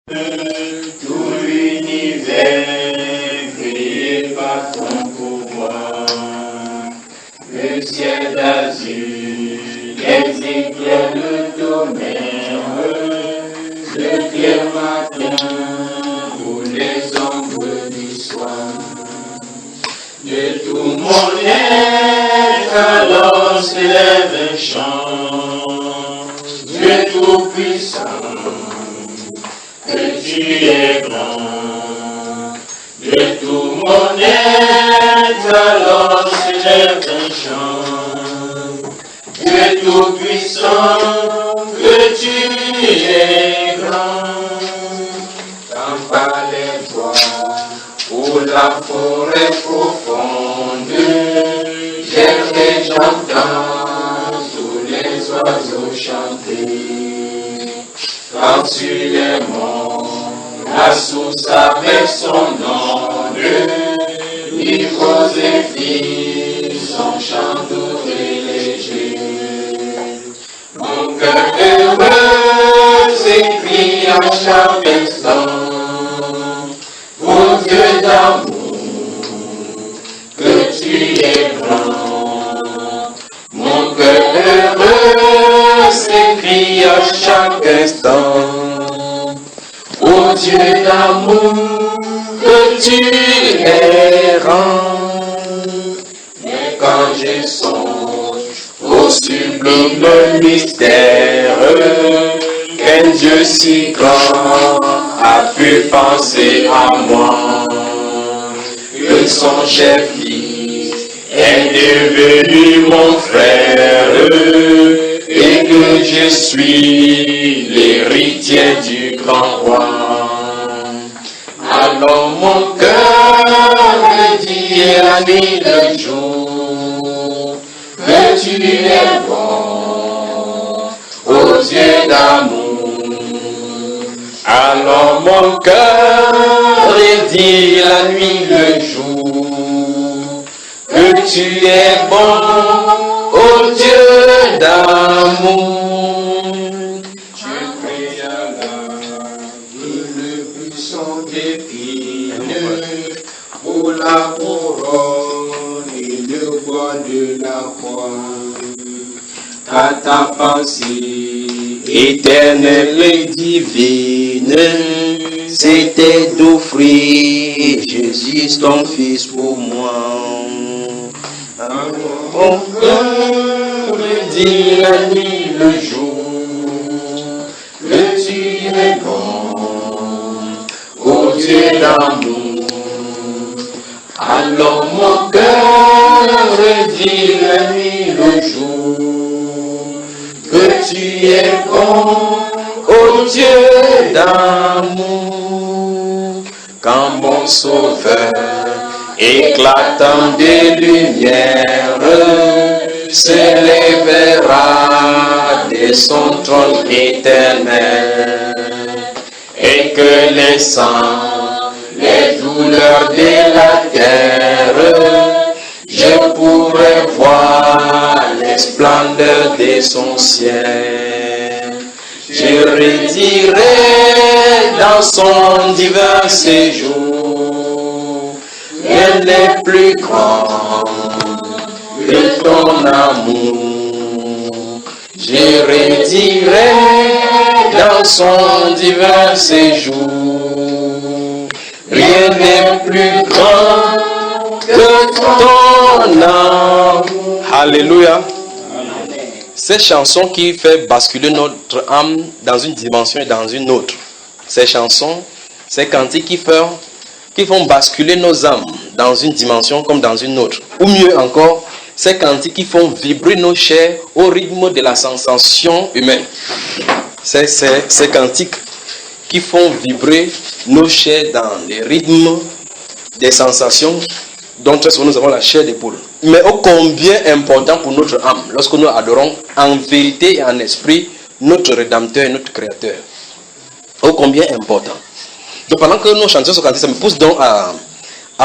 Tout l'univers créé par ton pouvoir, le ciel d'azur, les éclairs de tonnerre, le clair matin ou les ombres du soir. De tout mon être, alors s'élève un chant, Dieu tout-puissant, que tu es grand. De tout mon être, alors s'élève un chant, Dieu tout-puissant, que tu es grand. Quand par les bois ou la forêt profonde, j'aimerais j'entends tous les oiseaux chanter. Quand sur les monts, la source avec son onde, livre et filles, son chant doux et léger. Mon cœur heureux s'écrie à chaque instant, ô Dieu d'amour, que tu es grand. Mon cœur heureux s'écrie à chaque instant, ô Dieu d'amour, que tu es grand. Mais quand je songe au sublime mystère, qu'un Dieu si grand a pu penser à moi, que son cher fils est devenu mon frère, et que je suis l'héritier du grand roi. Alors mon cœur me dit la nuit le jour, que tu es bon, aux yeux d'amour. Alors mon cœur dit la nuit le jour, que tu es bon, ô Dieu d'amour. Je prie à la le puissant décline, pour la couronne et le bois de la croix. À ta pensée éternelle et divine, c'était d'offrir Jésus ton Fils pour moi. Mon cœur me dit la nuit le jour, que tu es bon, ô Dieu d'amour. Alors mon cœur me dit la nuit le jour, que tu es bon, ô Dieu d'amour. Quand mon sauveur éclatant des lumières se lèvera de son trône éternel, et que les sangs, les douleurs de la terre, je pourrai voir les splendeurs de son ciel. Je redirai dans son divin séjour, rien n'est plus grand que ton amour. Je redirai dans son divin séjour, rien n'est plus grand que ton amour. Alléluia. Ces chansons qui fait basculer notre âme dans une dimension et dans une autre. Ces chansons, ces cantiques qui font basculer nos âmes dans une dimension comme dans une autre. Ou mieux encore, ces cantiques qui font vibrer nos chairs au rythme de la sensation humaine. Ces cantiques qui font vibrer nos chairs dans les rythmes des sensations dont très souvent nous avons la chair des poules. Mais ô combien important pour notre âme lorsque nous adorons en vérité et en esprit notre Rédempteur et notre Créateur. Ô combien important. Donc pendant que nous chantons ce cantique, ça me pousse donc à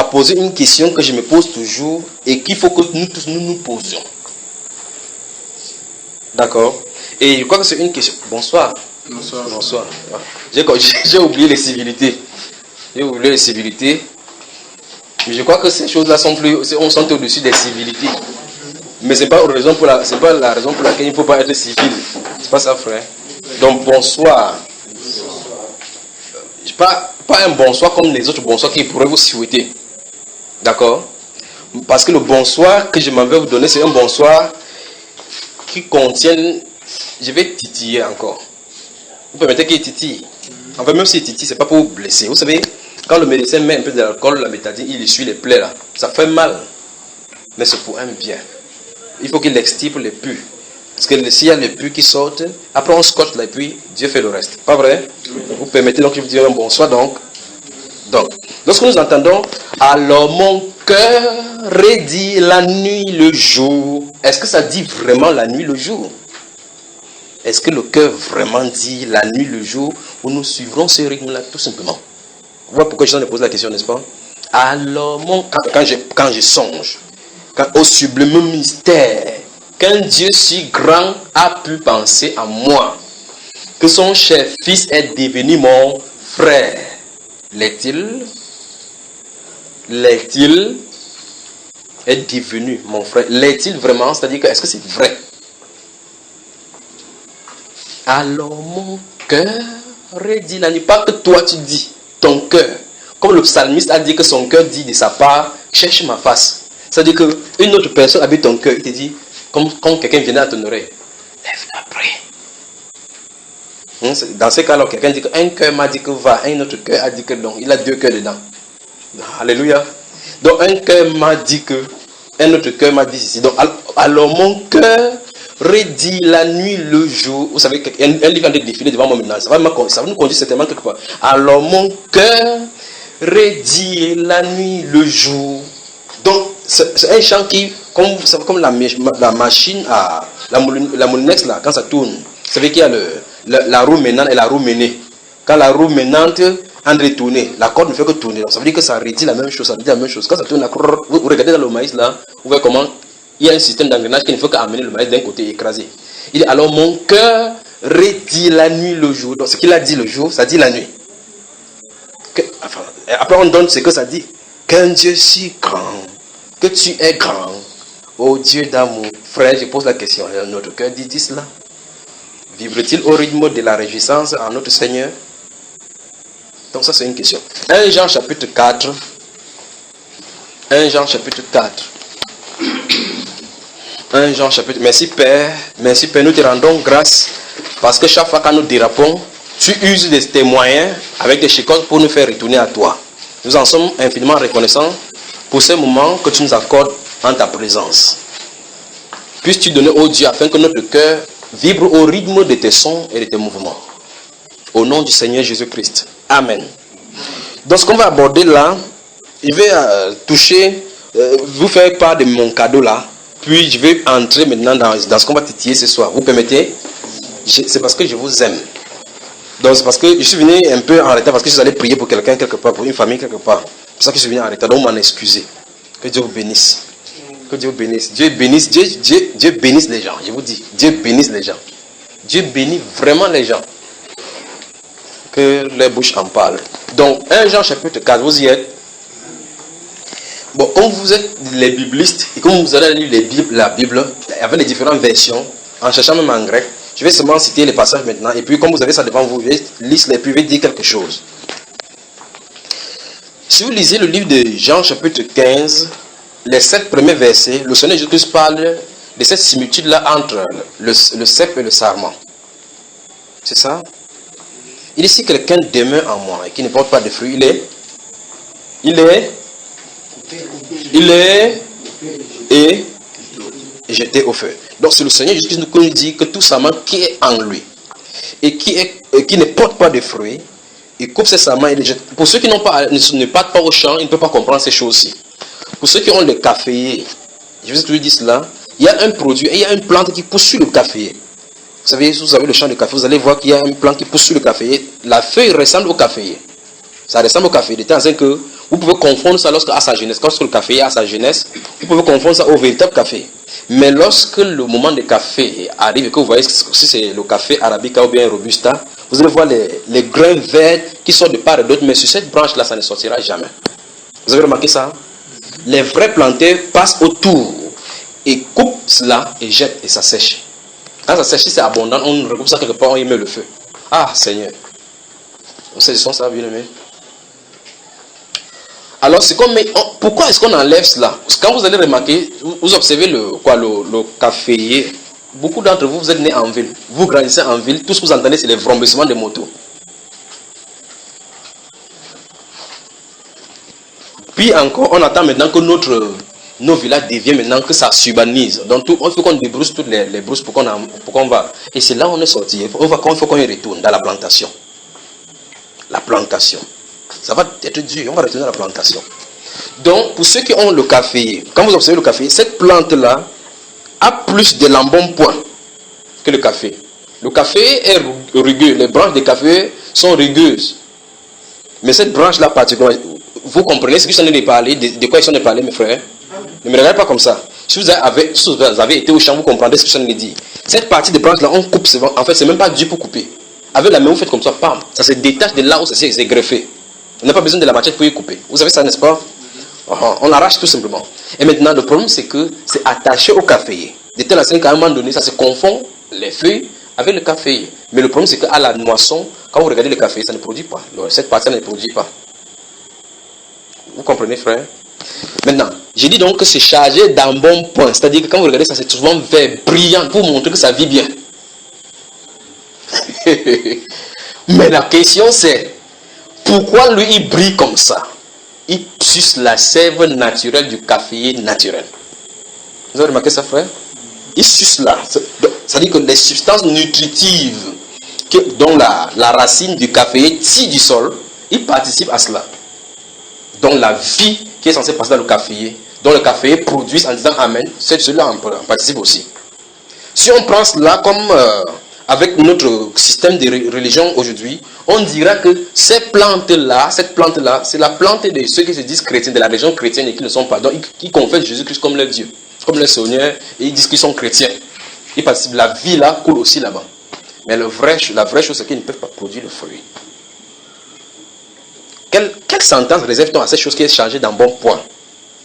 poser une question que je me pose toujours et qu'il faut que nous tous nous posions. D'accord? Et je crois que c'est une question. Bonsoir. Bonsoir. Bonsoir. J'ai oublié les civilités. J'ai oublié les civilités. Mais je crois que ces choses-là sont plus, on sont au-dessus des civilités. Mais c'est pas la raison pour laquelle il ne faut pas être civil. C'est pas ça, frère. Donc bonsoir. Pas un bonsoir comme les autres bonsoirs qu'ils pourraient vous souhaiter. D'accord? Parce que le bonsoir que je m'en vais vous donner, c'est un bonsoir qui contient. Je vais titiller encore. Vous permettez qu'il titille. En fait, même s'il titille, c'est pas pour vous blesser. Vous savez, quand le médecin met un peu d'alcool, la bétadine, il essuie les plaies là. Ça fait mal. Mais c'est pour un bien. Il faut qu'il extirpe les pus. Parce que s'il y a les pus qui sortent, après on scotche là et puis Dieu fait le reste. Pas vrai? Vous permettez donc que je vous dise un bonsoir donc. Lorsque nous entendons alors mon cœur redit la nuit le jour, est-ce que ça dit vraiment la nuit le jour? Est-ce que le cœur vraiment dit la nuit le jour, ou nous suivrons ce rythme-là tout simplement? Vous voyez pourquoi je t'en ai posé la question, n'est-ce pas? Alors quand je songe au sublime mystère qu'un Dieu si grand a pu penser à moi, que son cher fils est devenu mon frère. L'est-il est devenu mon frère? L'est-il vraiment? C'est-à-dire que est-ce que c'est vrai? Alors mon cœur redit la nuit. Pas que toi tu dis, ton cœur. Comme le psalmiste a dit que son cœur dit de sa part, cherche ma face. C'est-à-dire qu'une autre personne habite ton cœur, il te dit, comme quand quelqu'un vient à ton oreille, lève la prière. Dans ce cas-là, quelqu'un dit qu'un cœur m'a dit que va, un autre cœur a dit que non. Il a deux cœurs dedans. Alléluia. Donc un cœur m'a dit que, un autre cœur m'a dit ceci. Donc alors mon cœur redit la nuit le jour. Vous savez, un livre vient de défiler devant moi maintenant. Ça va nous conduire certainement quelque part. Alors mon cœur redit la nuit le jour. Donc c'est un chant qui, comme la machine à la moulinex là, quand ça tourne. Vous savez qu'il y a la roue menante et la roue menée. Quand la roue menante en retourner, la corde ne fait que tourner. Donc ça veut dire que ça redit la même chose, ça redit la même chose. Quand ça tourne, vous regardez dans le maïs là, vous voyez comment il y a un système d'engrenage qui ne fait qu'amener le maïs d'un côté écrasé. Il dit alors mon cœur redit la nuit le jour. Donc ce qu'il a dit le jour, ça dit la nuit. Après on donne ce que ça dit. Qu'un Dieu si grand, que tu es grand, ô Dieu d'amour. Frère, je pose la question, notre cœur dit cela? Vibre-t-il au rythme de la réjouissance en notre Seigneur? Donc ça c'est une question. 1 Jean chapitre 4. 1 Jean chapitre 4. 1 Jean chapitre... Merci Père, nous te rendons grâce parce que chaque fois que nous dérapons, tu uses de tes moyens avec des chécos pour nous faire retourner à toi. Nous en sommes infiniment reconnaissants pour ces moments que tu nous accordes en ta présence. Puisses-tu donner au Dieu afin que notre cœur vibre au rythme de tes sons et de tes mouvements. Au nom du Seigneur Jésus-Christ. Amen. Donc ce qu'on va aborder là, je vais vous faire part de mon cadeau là. Puis je vais entrer maintenant dans ce qu'on va titiller ce soir. Vous permettez? C'est parce que je vous aime. Donc c'est parce que je suis venu un peu en retard parce que je suis allé prier pour quelqu'un quelque part, pour une famille quelque part. C'est pour ça que je suis venu en retard. Donc m'en excuser. Que Dieu vous bénisse. Que Dieu vous bénisse. Dieu bénisse les gens. Je vous dis, Dieu bénisse les gens. Dieu bénit vraiment les gens. Que les bouches en parlent. Donc 1 Jean chapitre 4, vous y êtes. Bon, comme vous êtes les biblistes et comme vous allez lire la Bible avec les différentes versions, en cherchant même en grec, je vais seulement citer les passages maintenant. Et puis, comme vous avez ça devant vous, je vais lire les puis je vais dire quelque chose. Si vous lisez le livre de Jean, chapitre 15, les 7 premiers versets, le Seigneur Jésus-Christ parle de cette similitude-là entre le cep et le sarment. C'est ça? Il dit si quelqu'un demeure en moi et qui ne porte pas de fruits, il est jeté au feu. Donc c'est le Seigneur Jésus-Christ qui nous dit que tout sarment qui est en lui et qui ne porte pas de fruits, il coupe ses sarments et les jette. Pour ceux qui ne partent pas au champ, ils ne peuvent pas comprendre ces choses-ci. Pour ceux qui ont le caféier, je vous dis cela, il y a un produit et il y a une plante qui pousse sur le caféier. Vous savez, si vous avez le champ de café, vous allez voir qu'il y a une plante qui pousse sur le caféier. La feuille ressemble au caféier. Ça ressemble au café, de temps en temps que vous pouvez confondre ça lorsque à sa jeunesse. Lorsque le café est à sa jeunesse, vous pouvez confondre ça au véritable café. Mais lorsque le moment de café arrive et que vous voyez si c'est le café arabica ou bien robusta, Vous allez voir les grains verts qui sortent de part et d'autre, mais sur cette branche-là, ça ne sortira jamais. Vous avez remarqué ça? Les vrais planteurs passent autour et coupent cela et jettent et ça sèche. Quand ça sèche, c'est abondant, on recoupe ça quelque part, on y met le feu. Ah, Seigneur. Vous saisissons ça, bien aimé. Alors, c'est comme, pourquoi est-ce qu'on enlève cela? Quand vous allez remarquer, vous observez le caféier. Beaucoup d'entre vous, vous êtes nés en ville. Vous grandissez en ville. Tout ce que vous entendez, c'est les vrombissements des motos. Puis encore, on attend maintenant que nos villages deviennent maintenant que ça s'urbanise. Donc, il faut qu'on débrousse toutes les brousses pour qu'on va. Et c'est là où on est sorti. Il faut qu'on y retourne dans la plantation. La plantation. Ça va être dur. On va retourner à la plantation. Donc, pour ceux qui ont le café, quand vous observez le café, cette plante-là a plus de l'embonpoint que le café. Le café est rugueux. Les branches des cafés sont rugueuses. Mais cette branche-là particulièrement, vous comprenez ce que je suis en train de parler, de quoi ils sont en train de parler, mes frères? Ne me regardez pas comme ça. Si vous avez été au champ, vous comprendrez ce que je suis en train de dire. Cette partie de branche-là, on coupe. En fait, c'est même pas dû pour couper. Avec la main, vous faites comme ça, pam. Ça se détache de là où c'est greffé. On n'a pas besoin de la machette pour y couper. Vous savez ça, n'est-ce pas? On arrache tout simplement. Et maintenant, le problème, c'est que c'est attaché au caféier. De telle façon qu'à un moment donné, ça se confond les feuilles avec le caféier. Mais le problème, c'est qu'à la moisson, quand vous regardez le café, ça ne produit pas. Cette partie ne produit pas. Vous comprenez, frère? Maintenant, j'ai dit donc que c'est chargé d'embonpoint. C'est-à-dire que quand vous regardez ça, c'est souvent vert, brillant, pour montrer que ça vit bien. Mais la question c'est, pourquoi lui il brille comme ça? Il suce la sève naturelle du caféier naturel. Vous avez remarqué ça, frère? Il suce là. C'est-à-dire que les substances nutritives dont la racine du caféier tire du sol, il participe à cela. Donc la vie qui est censée passer dans le caféier, dont le caféier produit en disant Amen, celui-là en participe aussi. Si on prend cela comme avec notre système de religion aujourd'hui, on dira que cette plante-là, c'est la plante de ceux qui se disent chrétiens, de la religion chrétienne et qui ne sont pas. Donc ils confessent Jésus-Christ comme leur Dieu, comme leur Seigneur, et ils disent qu'ils sont chrétiens. Ils participent. La vie là coule aussi là-bas. Mais la vraie chose, c'est qu'ils ne peuvent pas produire le fruit. Quelle sentence réserve-t-on à cette chose qui est chargée d'un bon point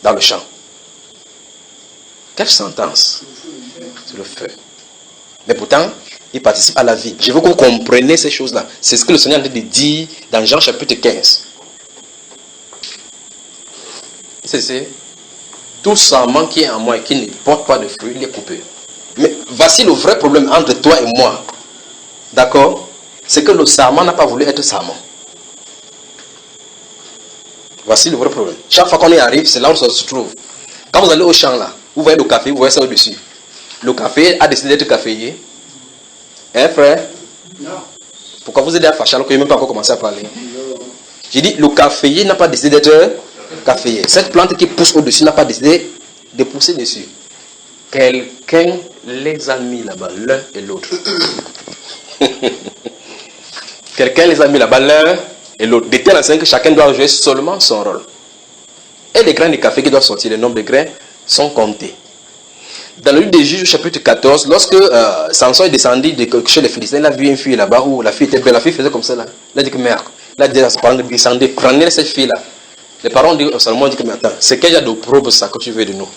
dans le champ? Quelle sentence? C'est le feu. Mais pourtant, il participe à la vie. Je veux que vous compreniez ces choses-là. C'est ce que le Seigneur a dit dans Jean chapitre 15. C'est tout sarment qui est en moi et qui ne porte pas de fruits, il est coupé. Mais voici le vrai problème entre toi et moi. D'accord? C'est que le sarment n'a pas voulu être sarment. Voici le vrai problème. Chaque fois qu'on y arrive, c'est là où ça se trouve. Quand vous allez au champ là, vous voyez le café, vous voyez ça au-dessus. Le café a décidé d'être caféier. Hein, frère? Non. Pourquoi vous êtes à fâcher alors que vous n'avez même pas encore commencé à parler? J'ai dit, le caféier n'a pas décidé d'être caféier. Cette plante qui pousse au-dessus n'a pas décidé de pousser dessus. Quelqu'un les a mis là-bas, l'un et l'autre. Quelqu'un les a mis là-bas, l'un et l'autre. De telle façon que chacun doit jouer seulement son rôle. Et les grains de café qui doivent sortir, le nombre de grains sont comptés. Dans le livre des Juges, chapitre 14, lorsque Samson est descendu chez les Philistins, il a vu une fille là-bas où la fille était belle. La fille faisait comme ça là. Il a dit que merde. Il a dit à ses parents de descendre, prenez cette fille là. Les parents de Salomon ont dit que mais attends, c'est quel genre de probe ça que tu veux de nous?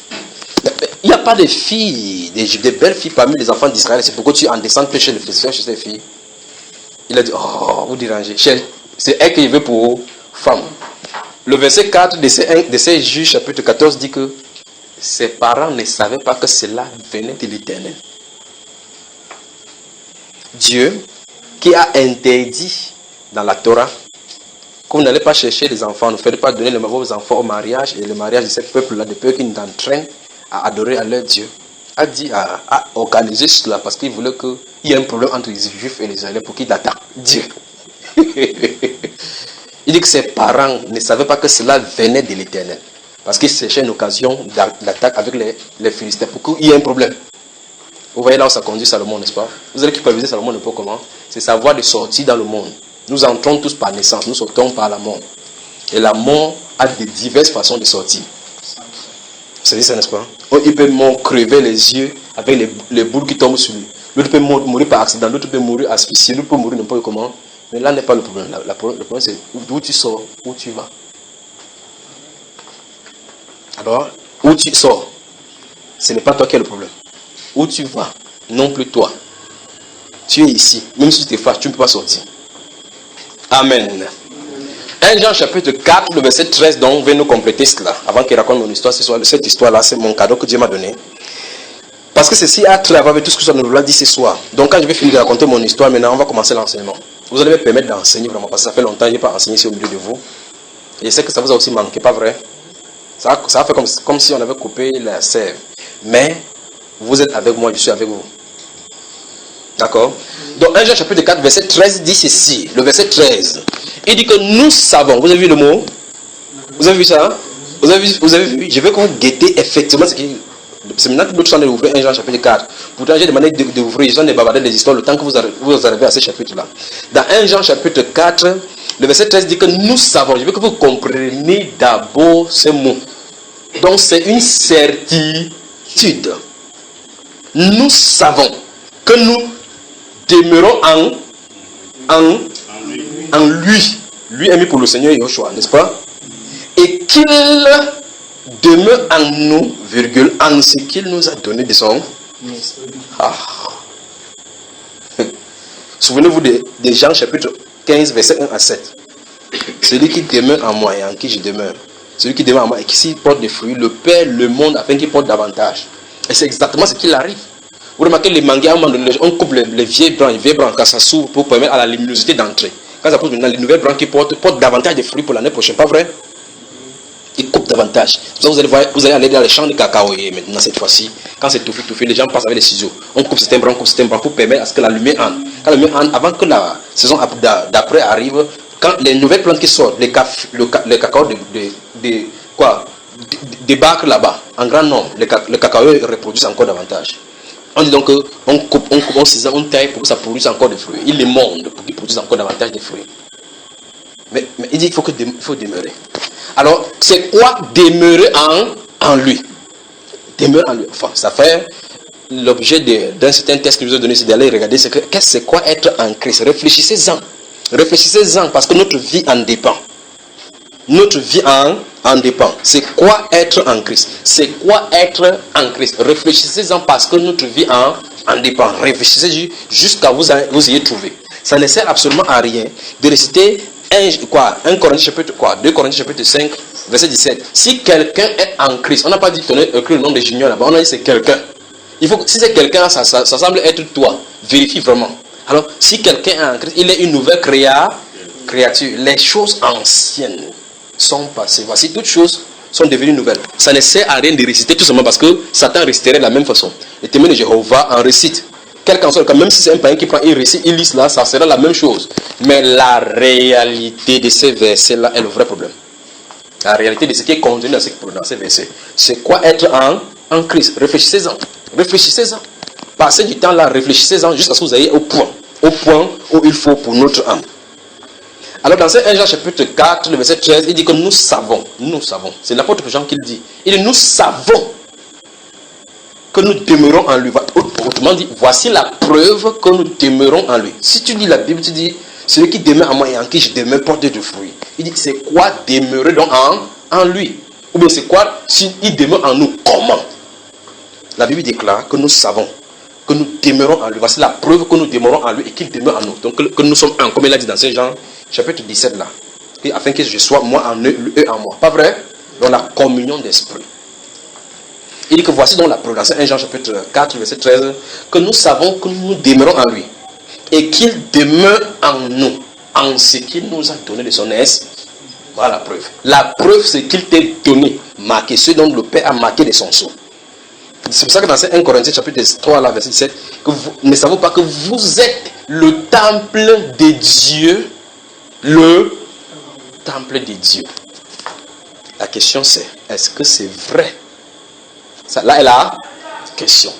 Il n'y a pas de filles, des belles filles parmi les enfants d'Israël. C'est pourquoi tu en descends chez les Philistins, chez ces filles. Il a dit, oh, vous dérangez. C'est elle qu'il veut pour femme. Le verset 4 de ces Juges, chapitre 14, dit que ses parents ne savaient pas que cela venait de l'Éternel. Dieu, qui a interdit dans la Torah que vous n'allez pas chercher les enfants, ne faites pas donner vos enfants au mariage, et le mariage de ce peuple-là, de peur qu'ils n'entraînent à adorer à leur Dieu, a dit à organiser cela parce qu'il voulait qu'il y ait un problème entre les Juifs et les Israéliens pour qu'ils attaquent Dieu. Il dit que ses parents ne savaient pas que cela venait de l'Éternel. Parce qu'il cherchait une occasion d'attaque avec les Philistins pour qu'il y ait un problème. Vous voyez là où ça conduit Salomon, n'est-ce pas? Vous allez superviser Salomon n'importe comment. C'est sa voie de sortie dans le monde. Nous entrons tous par naissance, nous sortons par la mort. Et la mort a de diverses façons de sortir. Vous savez ça, n'est-ce pas? Il peut crever les yeux avec les boules qui tombent sur lui. L'autre peut mourir par accident, l'autre peut mourir asphyxié, l'autre peut mourir n'importe comment. Mais là n'est pas le problème. Le problème c'est d'où tu sors, où tu vas. Alors, où tu sors, ce n'est pas toi qui as le problème. Où tu vas, non plus toi. Tu es ici. Même si tu te fâches, tu ne peux pas sortir. Amen. 1 Jean chapitre 4, le verset 13, donc, va nous compléter cela. Avant qu'il raconte mon histoire, cette histoire-là, c'est mon cadeau que Dieu m'a donné. Parce que ceci a trait avec tout ce que je nous l'a dit ce soir. Donc, quand je vais finir de raconter mon histoire, maintenant, on va commencer l'enseignement. Vous allez me permettre d'enseigner vraiment, parce que ça fait longtemps que je n'ai pas enseigné ici au milieu de vous. Et je sais que ça vous a aussi manqué, pas vrai? Ça a fait comme si on avait coupé la sève. Mais, vous êtes avec moi, je suis avec vous. D'accord? Donc 1 Jean chapitre 4, verset 13 dit ceci. Le verset 13. Il dit que nous savons. Vous avez vu le mot? Vous avez vu ça? Vous avez vu? Je veux qu'on guette effectivement ce qui... C'est maintenant que d'autres sont d'ouvrir 1 Jean chapitre 4. Pourtant j'ai demandé d'ouvrir, ils sont des bavarder des histoires le temps que vous arrivez à ce chapitre-là. Dans 1 Jean chapitre 4, le verset 13 dit que nous savons. Je veux que vous compreniez d'abord ce mot. Donc c'est une certitude. Nous savons que nous demeurons en lui. Lui est mis pour le Seigneur Yoshua, n'est-ce pas? Et qu'il demeure en nous, virgule, en ce qu'il nous a donné de son. Souvenez-vous de Jean chapitre 15, verset 1 à 7. Celui qui demeure en moi et en qui je demeure. Celui qui demeure en moi et qui s'il porte des fruits, le Père le monde afin qu'il porte davantage. Et c'est exactement ce qu'il arrive. Vous remarquez les manguiers, à un moment donné, on coupe les vieilles branches quand ça s'ouvre pour permettre à la luminosité d'entrer. Quand ça pousse maintenant, les nouvelles branches qui portent davantage de fruits pour l'année prochaine, pas vrai? Ils coupent davantage. Vous allez voir, vous allez aller dans les champs de cacao et maintenant cette fois-ci, quand c'est tout fait, les gens passent avec les ciseaux. On coupe certains branches pour permettre à ce que la lumière entre. Quand la lumière entre, avant que la saison d'après arrive, quand les nouvelles plantes qui sortent, les cacao débarquent là-bas en grand nombre, les cacao reproduisent encore davantage. On dit donc qu'on coupe, on cisaille, on taille pour que ça produise encore des fruits. Il les monde pour qu'ils produisent encore davantage de fruits. Mais il dit qu'il faut demeurer. Alors, c'est quoi demeurer en lui? Demeurer en lui. Enfin, ça fait l'objet d'un certain texte que je vous ai donné, c'est d'aller regarder c'est quoi être en Christ. Réfléchissez-en. Réfléchissez-en parce que notre vie en dépend. Notre vie en dépend. C'est quoi être en Christ? C'est quoi être en Christ? Réfléchissez-en parce que notre vie en dépend. Réfléchissez jusqu'à vous ayez trouvé. Ça ne sert absolument à rien de réciter 2 Corinthiens chapitre 5, verset 17. Si quelqu'un est en Christ, on n'a pas dit que le nom de Junior là-bas, on a dit c'est quelqu'un. Si c'est quelqu'un, ça semble être toi. Vérifie vraiment. Alors, si quelqu'un est en Christ, il est une nouvelle créature. Les choses anciennes sont passées. Voici, toutes choses sont devenues nouvelles. Ça ne sert à rien de réciter tout simplement parce que Satan réciterait de la même façon. Les témoins de Jéhovah en récitent. Quel qu'en soit le cas, même si c'est un païen qui prend, il récite, il lit cela, ça sera la même chose. Mais la réalité de ces versets-là est le vrai problème. La réalité de ce qui est contenu dans ces versets. C'est quoi être en Christ? Réfléchissez-en. Réfléchissez-en. Passez du temps là, réfléchissez-en jusqu'à ce que vous ayez au point où il faut pour notre âme. Alors dans 1 Jean chapitre 4, le verset 13, il dit que nous savons. C'est l'apôtre Jean qui le dit. Il dit nous savons que nous demeurons en lui. Autrement dit, voici la preuve que nous demeurons en lui. Si tu lis la Bible, tu dis, celui qui demeure en moi et en qui je demeure porte de fruits. Il dit, c'est quoi demeurer donc en lui? Ou bien c'est quoi s'il demeure en nous? Comment? La Bible déclare que nous savons que nous demeurons en lui. Voici la preuve que nous demeurons en lui et qu'il demeure en nous. Donc que nous sommes un, comme il a dit dans Saint Jean chapitre 17 là. Et afin que je sois moi en eux, eux en moi. Pas vrai? Dans la communion d'esprit. Il dit que voici donc la preuve dans 1 Jean chapitre 4, verset 13, que nous savons que nous demeurons en lui et qu'il demeure en nous, en ce qu'il nous a donné de son esprit. Voilà la preuve. La preuve, c'est qu'il t'est donné, marqué, ce dont le Père a marqué de son sceau. C'est pour ça que dans 1 Corinthiens chapitre 3, là, verset 17, que vous ne savez pas que vous êtes le temple de Dieu. Le temple de Dieu. La question c'est, est-ce que c'est vrai? Ça, là est la question.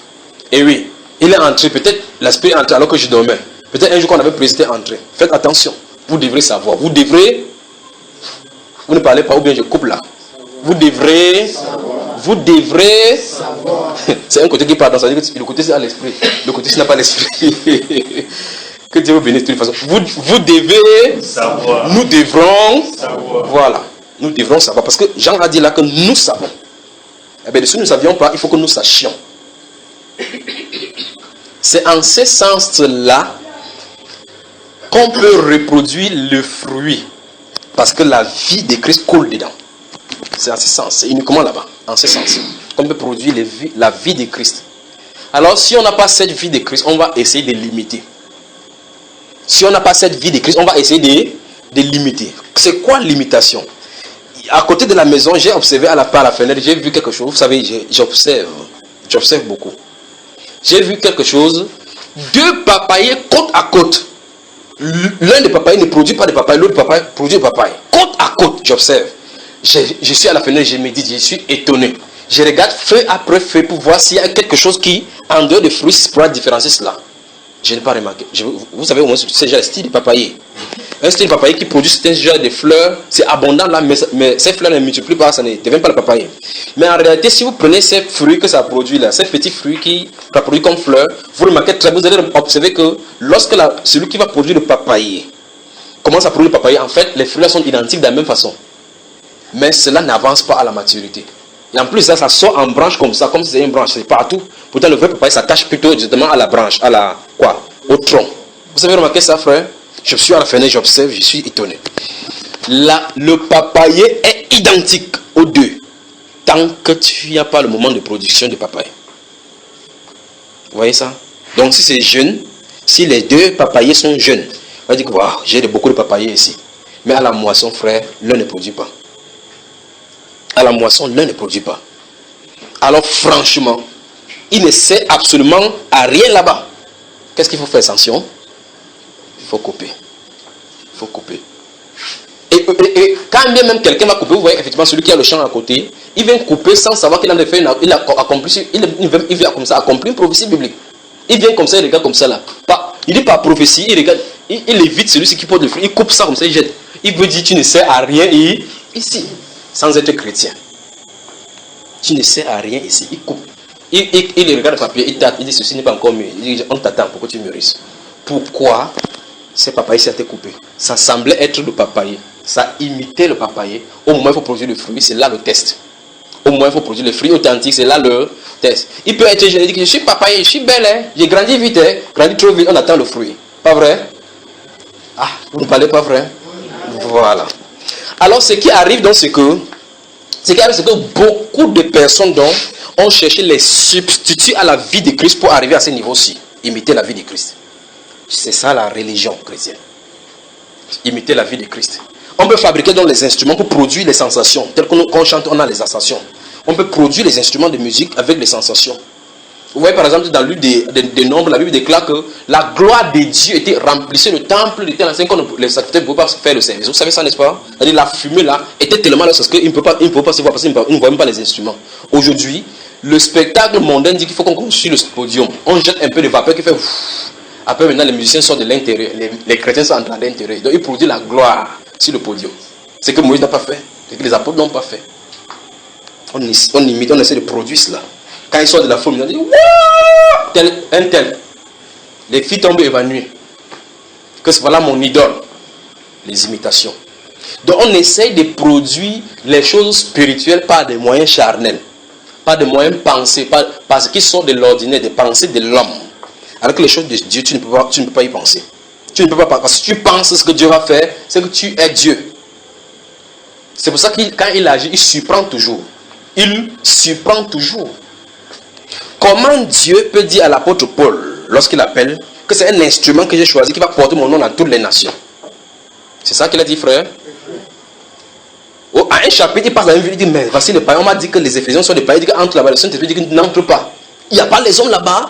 Et oui, il est entré, peut-être l'esprit est entré alors que je dormais. Peut-être un jour qu'on avait présidé entrer. Faites attention, vous devrez savoir. Vous ne parlez pas ou bien je coupe là. Vous devrez vous devrez savoir. C'est un côté qui parle dans ça, le côté c'est à l'esprit. Le côté ce n'est pas l'esprit. Que Dieu vous bénisse de toute façon. Vous devez savoir. Nous devrons savoir. Voilà. Nous devrons savoir. Parce que Jean a dit là que nous savons. Eh bien, si nous ne savions pas, il faut que nous sachions. C'est en ce sens-là qu'on peut reproduire le fruit. Parce que la vie de Christ coule dedans. C'est en ce sens. C'est uniquement là-bas. En ce sens. Qu'on peut produire la vie de Christ. Alors, si on n'a pas cette vie de Christ, on va essayer de limiter. Si on n'a pas cette vie de Christ, on va essayer de limiter. C'est quoi l'imitation? À côté de la maison, j'ai observé par la fenêtre, j'ai vu quelque chose. Vous savez, j'observe beaucoup. J'ai vu quelque chose. 2 papayers côte à côte. L'un des papayers ne produit pas de papaye, l'autre papaye produit de papaye. Côte à côte, j'observe. Je suis à la fenêtre, je médite, je suis étonné. Je regarde feuille après feuille pour voir s'il y a quelque chose qui, en dehors de fruits, pourra différencier cela. Je n'ai pas remarqué. Vous savez au moins c'est déjà le style de papayer. Un style de papayer qui produit certains genres de fleurs, c'est abondant là, mais ces fleurs ne multiplient pas, ça ne devient pas le papayer. Mais en réalité, si vous prenez ces fruits que ça produit là, ces petits fruits qui ça produit comme fleurs, vous remarquez très bien, vous allez observer que lorsque celui qui va produire le papayer commence à produire le papayer, en fait, les fruits là sont identiques de la même façon. Mais cela n'avance pas à la maturité. Et en plus, ça sort en branche comme ça, comme si c'était une branche, c'est partout. Pourtant, le vrai papaye s'attache plutôt justement à la branche, au tronc. Vous avez remarqué ça, frère? Je suis à la fenêtre, j'observe, je suis étonné. Là, le papayer est identique aux deux, tant que tu n'as pas le moment de production de papaye. Vous voyez ça? Donc, si c'est jeune, si les 2 papayers sont jeunes, on va dire que wow, j'ai beaucoup de papayers ici. Mais à la moisson, frère, l'un ne produit pas. À la moisson, l'un ne produit pas. Alors franchement, il ne sert absolument à rien là-bas. Qu'est-ce qu'il faut faire attention? Il faut couper. Il faut couper. Et quand bien même quelqu'un va couper, vous voyez effectivement celui qui a le champ à côté, il vient couper sans savoir qu'il en a fait il a comme ça accompli une prophétie biblique. Il vient comme ça, il regarde comme ça là. Il dit pas prophétie, il regarde, il évite celui qui porte le fruit, il coupe ça comme ça, il jette. Il veut dire tu ne sers à rien ici. Sans être chrétien. Tu ne sers à rien ici. Il coupe. Il regarde le papier, il tâte, il dit ceci n'est pas encore mieux. Il dit on t'attend pour que tu mûrisses. Pourquoi ces papayers s'est été coupé? Ça semblait être le papayer. Ça imitait le papayer. Au moment où il faut produire le fruit, c'est là le test. Au moment où il faut produire le fruit authentique, c'est là le test. Il peut être jeune, il dit je suis papayer, je suis belle, hein? J'ai grandi vite, hein? Grandi trop vite, on attend le fruit. Pas vrai? Ah, vous ne parlez pas vrai? Voilà. Alors, ce qui arrive, donc, c'est que beaucoup de personnes donc, ont cherché les substituts à la vie de Christ pour arriver à ce niveau-ci. Imiter la vie de Christ. C'est ça la religion chrétienne. Imiter la vie de Christ. On peut fabriquer donc les instruments pour produire les sensations. Tel qu'on chante, on a les sensations. On peut produire les instruments de musique avec les sensations. Vous voyez par exemple dans le livre des Nombres, la Bible déclare que la gloire de Dieu était remplissait le temple, était ancien qu'on les sacrificateurs ne pouvaient pas faire le service. Vous savez ça, n'est-ce pas? C'est-à-dire la fumée là était tellement là parce qu'ils ne pouvaient pas se voir parce qu'ils ne voient même pas les instruments. Aujourd'hui, le spectacle mondain dit qu'il faut qu'on construise le podium. On jette un peu de vapeur qui fait ouf. Après maintenant les musiciens sortent de l'intérieur, les chrétiens sont entrés à l'intérieur. Donc ils produisent la gloire sur le podium. C'est que Moïse n'a pas fait, c'est que les apôtres n'ont pas fait. On imite, on essaie de produire cela. Quand ils sortent de la foule, ils disent un tel. Les filles tombent évanouies. Que voilà mon idole. Les imitations. Donc on essaie de produire les choses spirituelles par des moyens charnels. Par des moyens pensés. Parce qu'ils sont de l'ordinaire, des pensées de l'homme. Alors que les choses de Dieu, tu ne peux pas y penser. Tu ne peux pas. Parce que si tu penses ce que Dieu va faire, c'est que tu es Dieu. C'est pour ça que quand il agit, il surprend toujours. Il surprend toujours. Comment Dieu peut dire à l'apôtre Paul, lorsqu'il appelle, que c'est un instrument que j'ai choisi qui va porter mon nom dans toutes les nations? C'est ça qu'il a dit, frère. À un chapitre, il passe à une ville, il dit, mais voici les païens, on m'a dit que les Éphésiens sont des païens, il dit qu'entre là-bas, le Saint-Esprit dit qu'ils n'entrent pas. Il n'y a pas les hommes là-bas.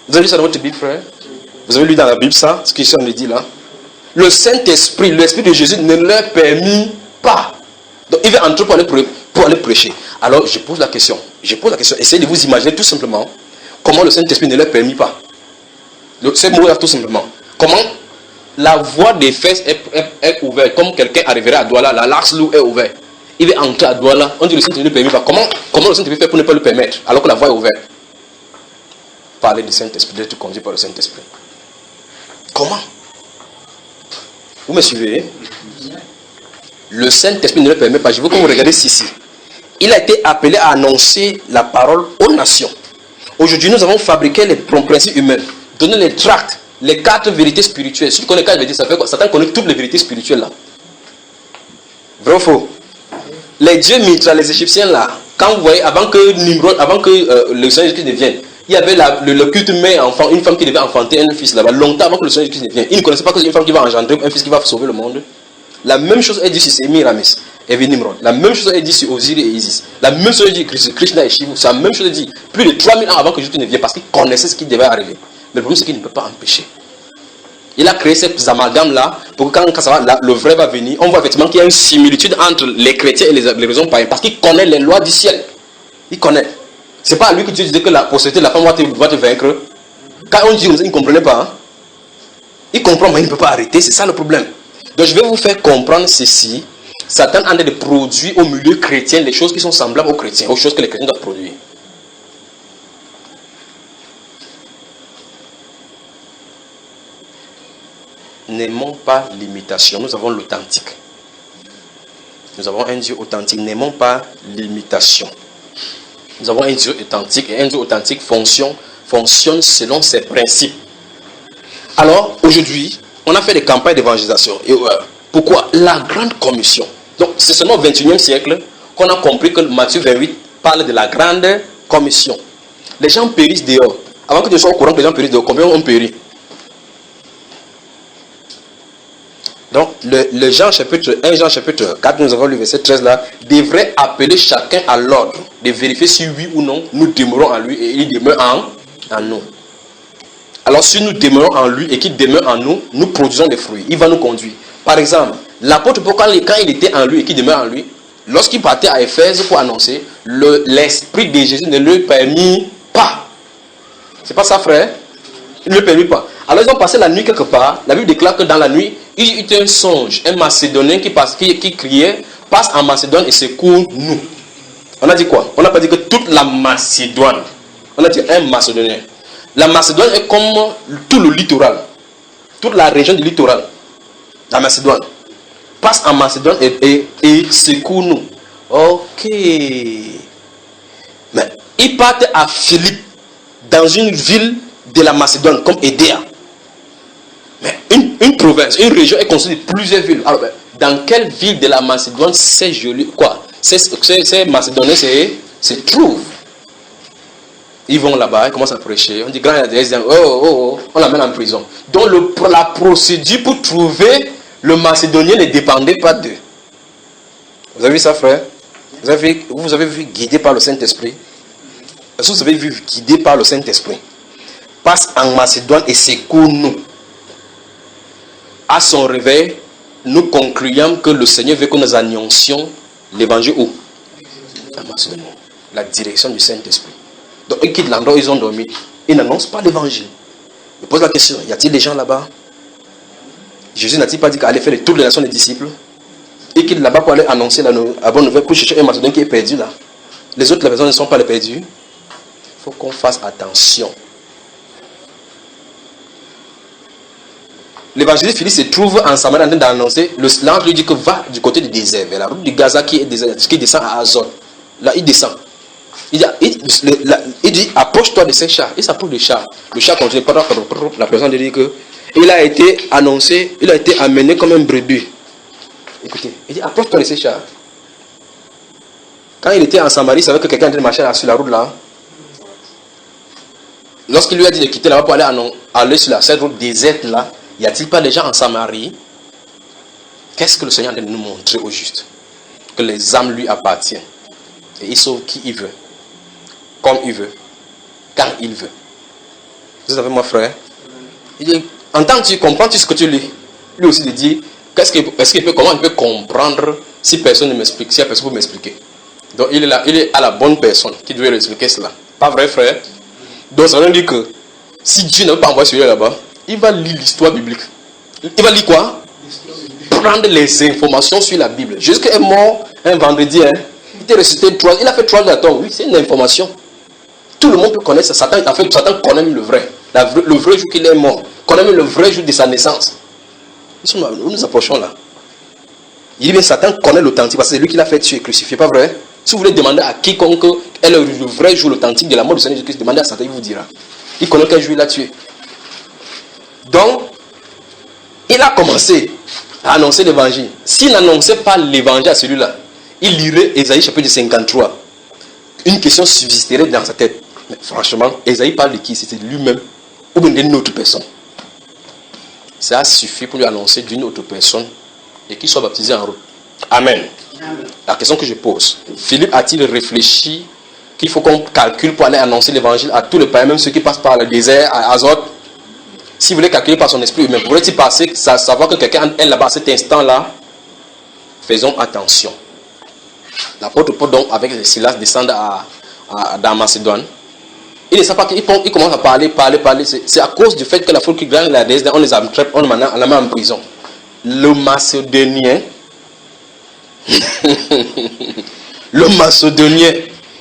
Vous avez lu ça dans votre Bible, frère? Vous avez lu dans la Bible ça, ce qu'il me dit là? Le Saint-Esprit, l'Esprit de Jésus ne leur permet pas. Donc il va entrer pour aller prêcher. Alors je pose la question. Essayez de vous imaginer tout simplement comment le Saint-Esprit ne leur permet pas. Ce mot là tout simplement. Comment la voie des fesses est ouverte. Comme quelqu'un arriverait à Douala, la large loup est ouverte. il veut entrer à Douala, on dit le Saint-Esprit ne permet pas. Comment le Saint-Esprit fait pour ne pas le permettre alors que la voie est ouverte? Parler du Saint-Esprit, d'être conduit par le Saint-Esprit. Comment? Vous me suivez? Le Saint-Esprit ne le permet pas. Je veux que vous regardiez ici. Il a été appelé à annoncer la parole aux nations. Aujourd'hui, nous avons fabriqué les principes humains, donné les tracts, les 4 vérités spirituelles. Si tu connais 4 vérités, ça fait quoi? Satan connaît toutes les vérités spirituelles là. Vrai ou faux? Les dieux Mitra, les Égyptiens là, quand vous voyez, avant que Nimrod, avant que le Seigneur Jésus ne vienne, il y avait le culte mère-enfant, une femme qui devait enfanter un fils là-bas, longtemps avant que le Seigneur Jésus ne vienne. Ils ne connaissaient pas que c'est une femme qui va engendrer un fils qui va sauver le monde. La même chose est dit sur Sémiramis et Nimrod. La même chose est dit sur Osiris et Isis. La même chose est dit sur Krishna et Shiva. La même chose est dit plus de 3000 ans avant que Jésus ne vienne parce qu'il connaissait ce qui devait arriver. Mais le problème c'est qu'il ne peut pas empêcher. Il a créé ces amalgames là pour que quand ça va, le vrai va venir, on voit effectivement qu'il y a une similitude entre les chrétiens et les raisons païennes parce qu'il connaît les lois du ciel. Il connaît. C'est pas à lui que Dieu disait que la postérité de la femme va te vaincre. Quand on dit il ne comprenait pas. Hein? Il comprend mais il ne peut pas arrêter, c'est ça le problème. Donc je vais vous faire comprendre ceci. Satan a de produire au milieu chrétien les choses qui sont semblables aux chrétiens, aux choses que les chrétiens doivent produire. N'aimons pas l'imitation, nous avons l'authentique. Nous avons un Dieu authentique, n'aimons pas l'imitation. Nous avons un Dieu authentique et un Dieu authentique fonctionne selon ses principes. Alors aujourd'hui, on a fait des campagnes d'évangélisation. Et pourquoi? La grande commission. Donc c'est seulement au 21e siècle qu'on a compris que Matthieu 28 parle de la grande commission. Les gens périssent dehors. Avant que tu sois au courant que les gens périssent dehors, combien ont péri? Donc le Jean chapitre 1, Jean chapitre 4, nous avons lu verset 13 là, devrait appeler chacun à l'ordre de vérifier si oui ou non nous demeurons en lui et il demeure en nous. Alors si nous demeurons en lui et qu'il demeure en nous, nous produisons des fruits. Il va nous conduire. Par exemple, l'apôtre Paul, quand il était en lui et qu'il demeure en lui, lorsqu'il partait à Éphèse pour annoncer, l'esprit de Jésus ne le permit pas. C'est pas ça, frère? Il ne le permit pas. Alors ils ont passé la nuit quelque part. La Bible déclare que dans la nuit, il y eut un songe, un Macédonien qui criait, passe en Macédoine et secoue nous. On a dit quoi? On n'a pas dit que toute la Macédoine. On a dit un Macédonien. La Macédoine est comme tout le littoral. Toute la région du littoral. La Macédoine. Passe en Macédoine et secoue nous. Ok. Mais ils partent à Philippe, dans une ville de la Macédoine, comme Édéa. Mais une province, une région est constituée de plusieurs villes. Alors, dans quelle ville de la Macédoine ces Macédoniens se trouvent? Ils vont là-bas, ils commencent à prêcher. On dit grand adresse, on l'amène en prison. Donc la procédure pour trouver le Macédonien ne dépendait pas d'eux. Vous avez vu ça, frère? Vous avez vu guidé par le Saint-Esprit? Est-ce que vous avez vu guidé par le Saint-Esprit? Passe en Macédoine et secoue-nous. À son réveil, nous concluons que le Seigneur veut que nous annoncions l'évangile où? En Macédoine. La direction du Saint-Esprit. Donc ils quittent l'endroit où ils ont dormi. Ils n'annoncent pas l'évangile. Je pose la question, y a-t-il des gens là-bas? Jésus n'a-t-il pas dit qu'aller faire le tour de la nation des disciples? Ils quittent là-bas pour aller annoncer la bonne nouvelle, pour chercher un Macédonien qui est perdu là. Les autres personnes ne sont pas les perdus. Il faut qu'on fasse attention. L'évangéliste Philippe se trouve en Samarie en train d'annoncer. L'ange lui dit que va du côté du désert, vers la route du Gaza qui descend à Azor. Là, il descend. Il dit approche-toi de ces chars. Il s'approche des chars. Le char continue. La personne dit que il a été annoncé, il a été amené comme un brebis. Écoutez, il dit approche-toi de ces chars. Quand il était en Samarie, il savait que quelqu'un était en train de marcher sur la route là. Lorsqu'il lui a dit de quitter là-bas pour aller sur cette route déserte là, y a-t-il pas des gens en Samarie? Qu'est-ce que le Seigneur est en train de nous montrer au juste? Que les âmes lui appartiennent. Et il sauve qui il veut. Comme il veut. Quand il veut. Vous êtes avec moi, frère? Il dit, entends-tu, comprends-tu ce que tu lis? Lui aussi il dit, comment il peut comprendre si personne ne m'explique, si personne peut m'expliquer? Donc il est à la bonne personne qui doit lui expliquer cela. Pas vrai, frère? Donc ça veut dire que si Dieu ne veut pas envoyer celui-là là-bas, il va lire l'histoire biblique. Il va lire quoi? Prendre les informations sur la Bible. Jésus est mort un vendredi, hein, il a fait 3 jours à tombe. Oui, c'est une information. Tout le monde peut connaître ça. Satan connaît même le vrai. Le vrai jour qu'il est mort. Connaît même le vrai jour de sa naissance. Nous nous approchons là. Il dit bien, Satan connaît l'authentique parce que c'est lui qui l'a fait tuer et crucifié, pas vrai? Si vous voulez demander à quiconque est le vrai jour, l'authentique de la mort du Seigneur Jésus-Christ, demandez à Satan, il vous dira. Il connaît quel jour il a tué. Donc, il a commencé à annoncer l'évangile. S'il n'annonçait pas l'évangile à celui-là, il lirait Ésaïe chapitre 53. Une question subsisterait dans sa tête. Mais franchement, Ésaïe parle de qui? C'était lui-même ou bien d'une autre personne. Ça suffit pour lui annoncer d'une autre personne et qu'il soit baptisé en route. Amen. Amen. La question que je pose, Philippe a-t-il réfléchi qu'il faut qu'on calcule pour aller annoncer l'évangile à tous les païens, même ceux qui passent par le désert, à Azote? Si vous voulez calculer par son esprit humain, pourrait-il passer, savoir que quelqu'un est là-bas à cet instant-là? Faisons attention. L'apôtre Paul, donc, avec Silas, descendent dans Macédoine. Il ne sait pas qu'il commence à parler. C'est à cause du fait que la foule qui gagne la déesse, on les attrape, on la met en prison. Le Macédonien, le Macédonien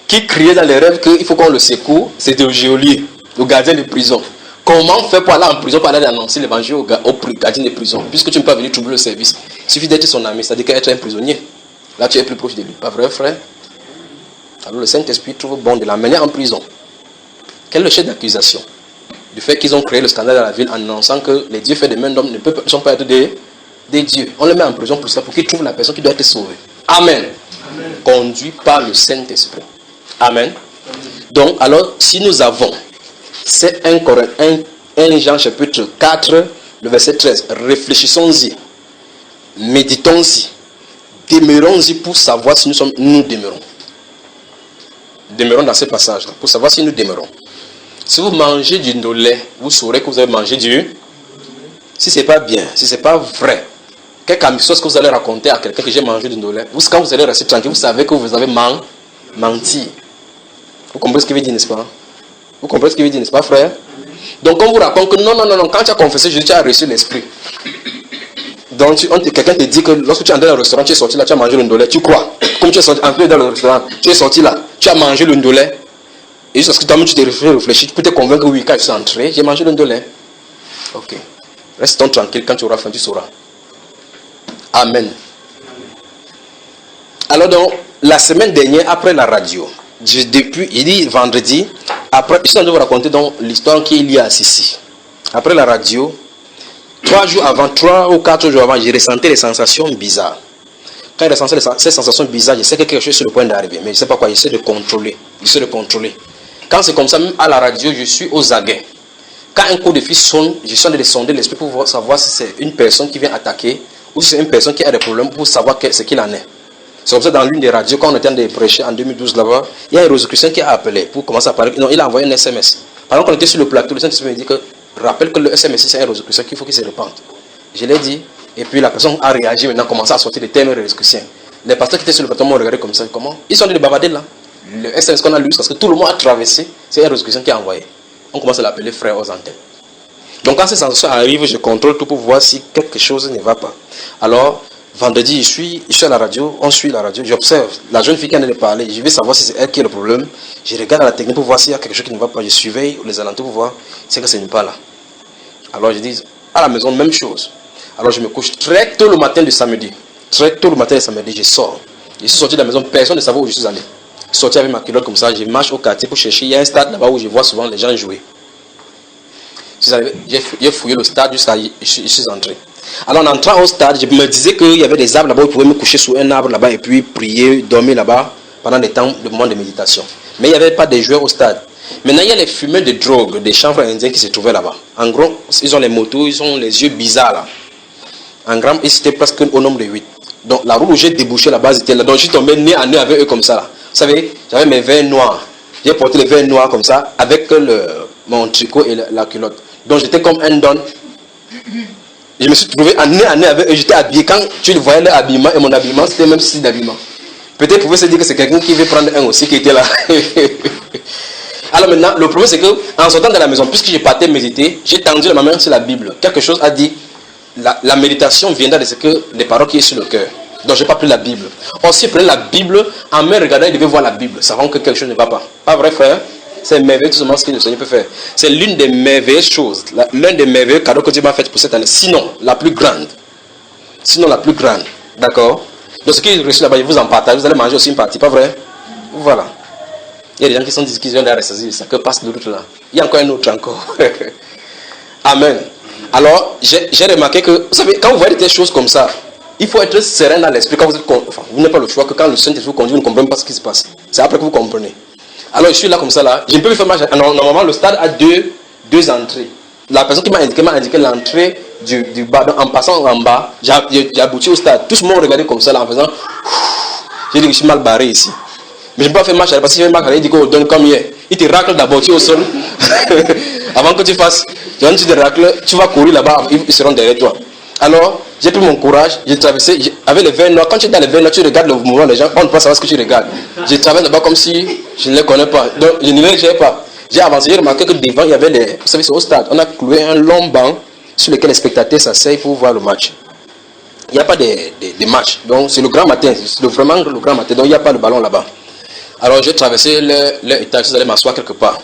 qui criait dans les rêves qu'il faut qu'on le secoue, c'était le geôlier, le gardien de prison. Comment faire pour aller en prison, pour aller annoncer l'évangile au gardien de prison? Puisque tu ne peux pas venir troubler le service. Il suffit d'être son ami, c'est-à-dire qu'être un prisonnier. Là, tu es plus proche de lui. Pas vrai, frère? Alors le Saint-Esprit trouve bon de l'amener en prison. Quel est le chef d'accusation? Du fait qu'ils ont créé le scandale dans la ville en annonçant que les dieux faits de main d'homme ne sont pas être des dieux. On le met en prison pour ça, pour qu'il trouve la personne qui doit être sauvée. Amen. Amen. Conduit par le Saint-Esprit. Amen. Donc, alors, si nous avons, c'est 1 Jean chapitre 4, le verset 13. Réfléchissons-y. Méditons-y. Demeurons-y pour savoir si nous demeurons. Demeurons dans ce passage pour savoir si nous demeurons. Si vous mangez du ndolé, vous saurez que vous avez mangé du. Si ce n'est pas bien, si ce n'est pas vrai, quelque chose que vous allez raconter à quelqu'un que j'ai mangé du ndolé, quand vous allez rester tranquille, vous savez que vous avez menti. Vous comprenez ce qu'il veut dire, n'est-ce pas? Vous comprenez ce qu'il veut dire, n'est-ce pas, frère? Donc, on vous raconte que non, quand tu as confessé Jésus, tu as reçu l'esprit. Donc, quelqu'un te dit que lorsque tu es entré dans le restaurant, tu es sorti là, tu as mangé le ndolé, tu crois? Comme tu es entré dans le restaurant, tu es sorti là, tu as mangé le ndolé. Et juste parce que toi-même tu t'es réfléchi, tu peux te convaincre que oui, quand je suis entré, j'ai mangé le ndolé. Ok. Restons tranquille, quand tu auras faim, tu sauras. Amen. Alors donc, la semaine dernière, après la radio, il dit vendredi, après, je suis en train de vous raconter donc l'histoire qui est liée à Sissi. Après la radio, 3 ou 4 jours avant, j'ai ressenti des sensations bizarres. Quand je ressentais ces sensations bizarres, je sais que quelque chose est sur le point d'arriver, mais je ne sais pas quoi, j'essaie de contrôler. Quand c'est comme ça, même à la radio, je suis aux aguets. Quand un coup de fil sonne, je suis en train de sonder l'esprit pour savoir si c'est une personne qui vient attaquer ou si c'est une personne qui a des problèmes pour savoir ce qu'il en est. C'est comme ça dans l'une des radios, quand on était en train de prêcher en 2012 là-bas, il y a un Rosicrucien qui a appelé pour commencer à parler. Non, il a envoyé un SMS. Pendant qu'on était sur le plateau, le Saint-Esprit me dit que rappelle que le SMS c'est un Rosicrucien qu'il faut qu'il se répande. Je l'ai dit, et puis la personne a réagi maintenant, commencé à sortir des termes Rosicruciens. Les pasteurs qui étaient sur le plateau m'ont regardé comme ça. Comment? Ils sont en train de bavarder là. Le SMS qu'on a lu, parce que tout le monde a traversé, c'est un Rosicrucien qui a envoyé. On commence à l'appeler frère aux antennes. Donc quand ces sensations arrivent, je contrôle tout pour voir si quelque chose ne va pas. Alors, vendredi, je suis à la radio, on suit la radio, j'observe la jeune fille qui en est de parler, je vais savoir si c'est elle qui a le problème. Je regarde la technique pour voir s'il y a quelque chose qui ne va pas, je surveille les alentours pour voir si ce n'est pas là. Alors je dis, à la maison, même chose. Alors je me couche très tôt le matin du samedi. Je sors. Je suis sorti de la maison, personne ne savait où je suis allé. Je suis sorti avec ma culotte comme ça, je marche au quartier pour chercher. Il y a un stade là-bas où je vois souvent les gens jouer. J'ai fouillé le stade jusqu'à je suis entré. Alors en entrant au stade, je me disais qu'il y avait des arbres là-bas où je pouvais me coucher sous un arbre là-bas et puis prier, dormir là-bas pendant des moments de méditation. Mais il n'y avait pas de joueurs au stade. Maintenant, il y a les fumeurs de drogue, des chanvres indiens qui se trouvaient là-bas. En gros, ils ont les motos, ils ont les yeux bizarres là. En grand, ils étaient presque au nombre de 8. Donc la route où j'ai débouché là-bas, c'était là. Donc je suis tombé nez à nez avec eux comme ça là. Vous savez, j'avais mes verres noirs. J'ai porté les verres noirs comme ça avec mon tricot et la culotte. Donc j'étais comme un don. Je me suis trouvé nez à nez avec eux. J'étais habillé. Quand tu voyais leur habillement et mon habillement, c'était même style d'habillement. Peut-être vous pouvez se dire que c'est quelqu'un qui veut prendre un aussi qui était là. Alors maintenant, le problème c'est que en sortant de la maison, puisque j'ai parté méditer, j'ai tendu ma main sur la Bible. Quelque chose a dit, la méditation viendra de ce que les paroles qui sont sur le cœur. Donc, je n'ai pas pris la Bible. Or, si je prenais la Bible, en me regardant, il devait voir la Bible, savant que quelque chose ne va pas. Pas vrai, frère? C'est merveilleux tout ce que le Seigneur peut faire. C'est l'une des merveilleuses choses, l'un des merveilleux cadeaux que Dieu m'a fait pour cette année. Sinon, la plus grande. Sinon, la plus grande. D'accord? Donc, ce qui est reçu là-bas, je vous en partage. Vous allez manger aussi une partie, pas vrai? Voilà. Il y a des gens qui sont discussions derrière ça. Que passe l'autre là? Il y a encore un autre encore. Amen. Alors, j'ai remarqué que, vous savez, quand vous voyez des choses comme ça, il faut être serein dans l'esprit. Quand vous êtes, enfin, vous n'avez pas le choix que quand le Saint-Esprit vous conduit, vous ne comprenez pas ce qui se passe. C'est après que vous comprenez. Alors, je suis là comme ça là. Je ne peux plus faire marche. Normalement, le stade a deux entrées. La personne qui m'a indiqué l'entrée du bas. Donc, en passant en bas, j'ai abouti au stade. Tous m'ont regardé comme ça là en faisant. J'ai dit que je suis mal barré ici. Mais je ne peux pas faire marche parce que si je fais marche, il dit qu'on donne comme hier. Il te racle d'abord, tu es au sol. Avant que tu fasses, quand tu te racles, tu vas courir là-bas, ils seront derrière toi. Alors, j'ai pris mon courage, j'ai traversé, avec les verres noirs. Quand tu es dans les verres noirs, tu regardes le mouvement des gens, on ne peut pas savoir ce que tu regardes. J'ai traversé là-bas comme si je ne les connais pas. Donc, je ne les gère pas. J'ai avancé, j'ai remarqué que devant, il y avait vous savez, c'est au stade, on a cloué un long banc sur lequel les spectateurs s'asseyent pour voir le match. Il n'y a pas de match. Donc, c'est le grand matin, c'est vraiment le grand matin. Donc, il n'y a pas de ballon là-bas. Alors, j'ai traversé l'étage, j'allais m'asseoir quelque part.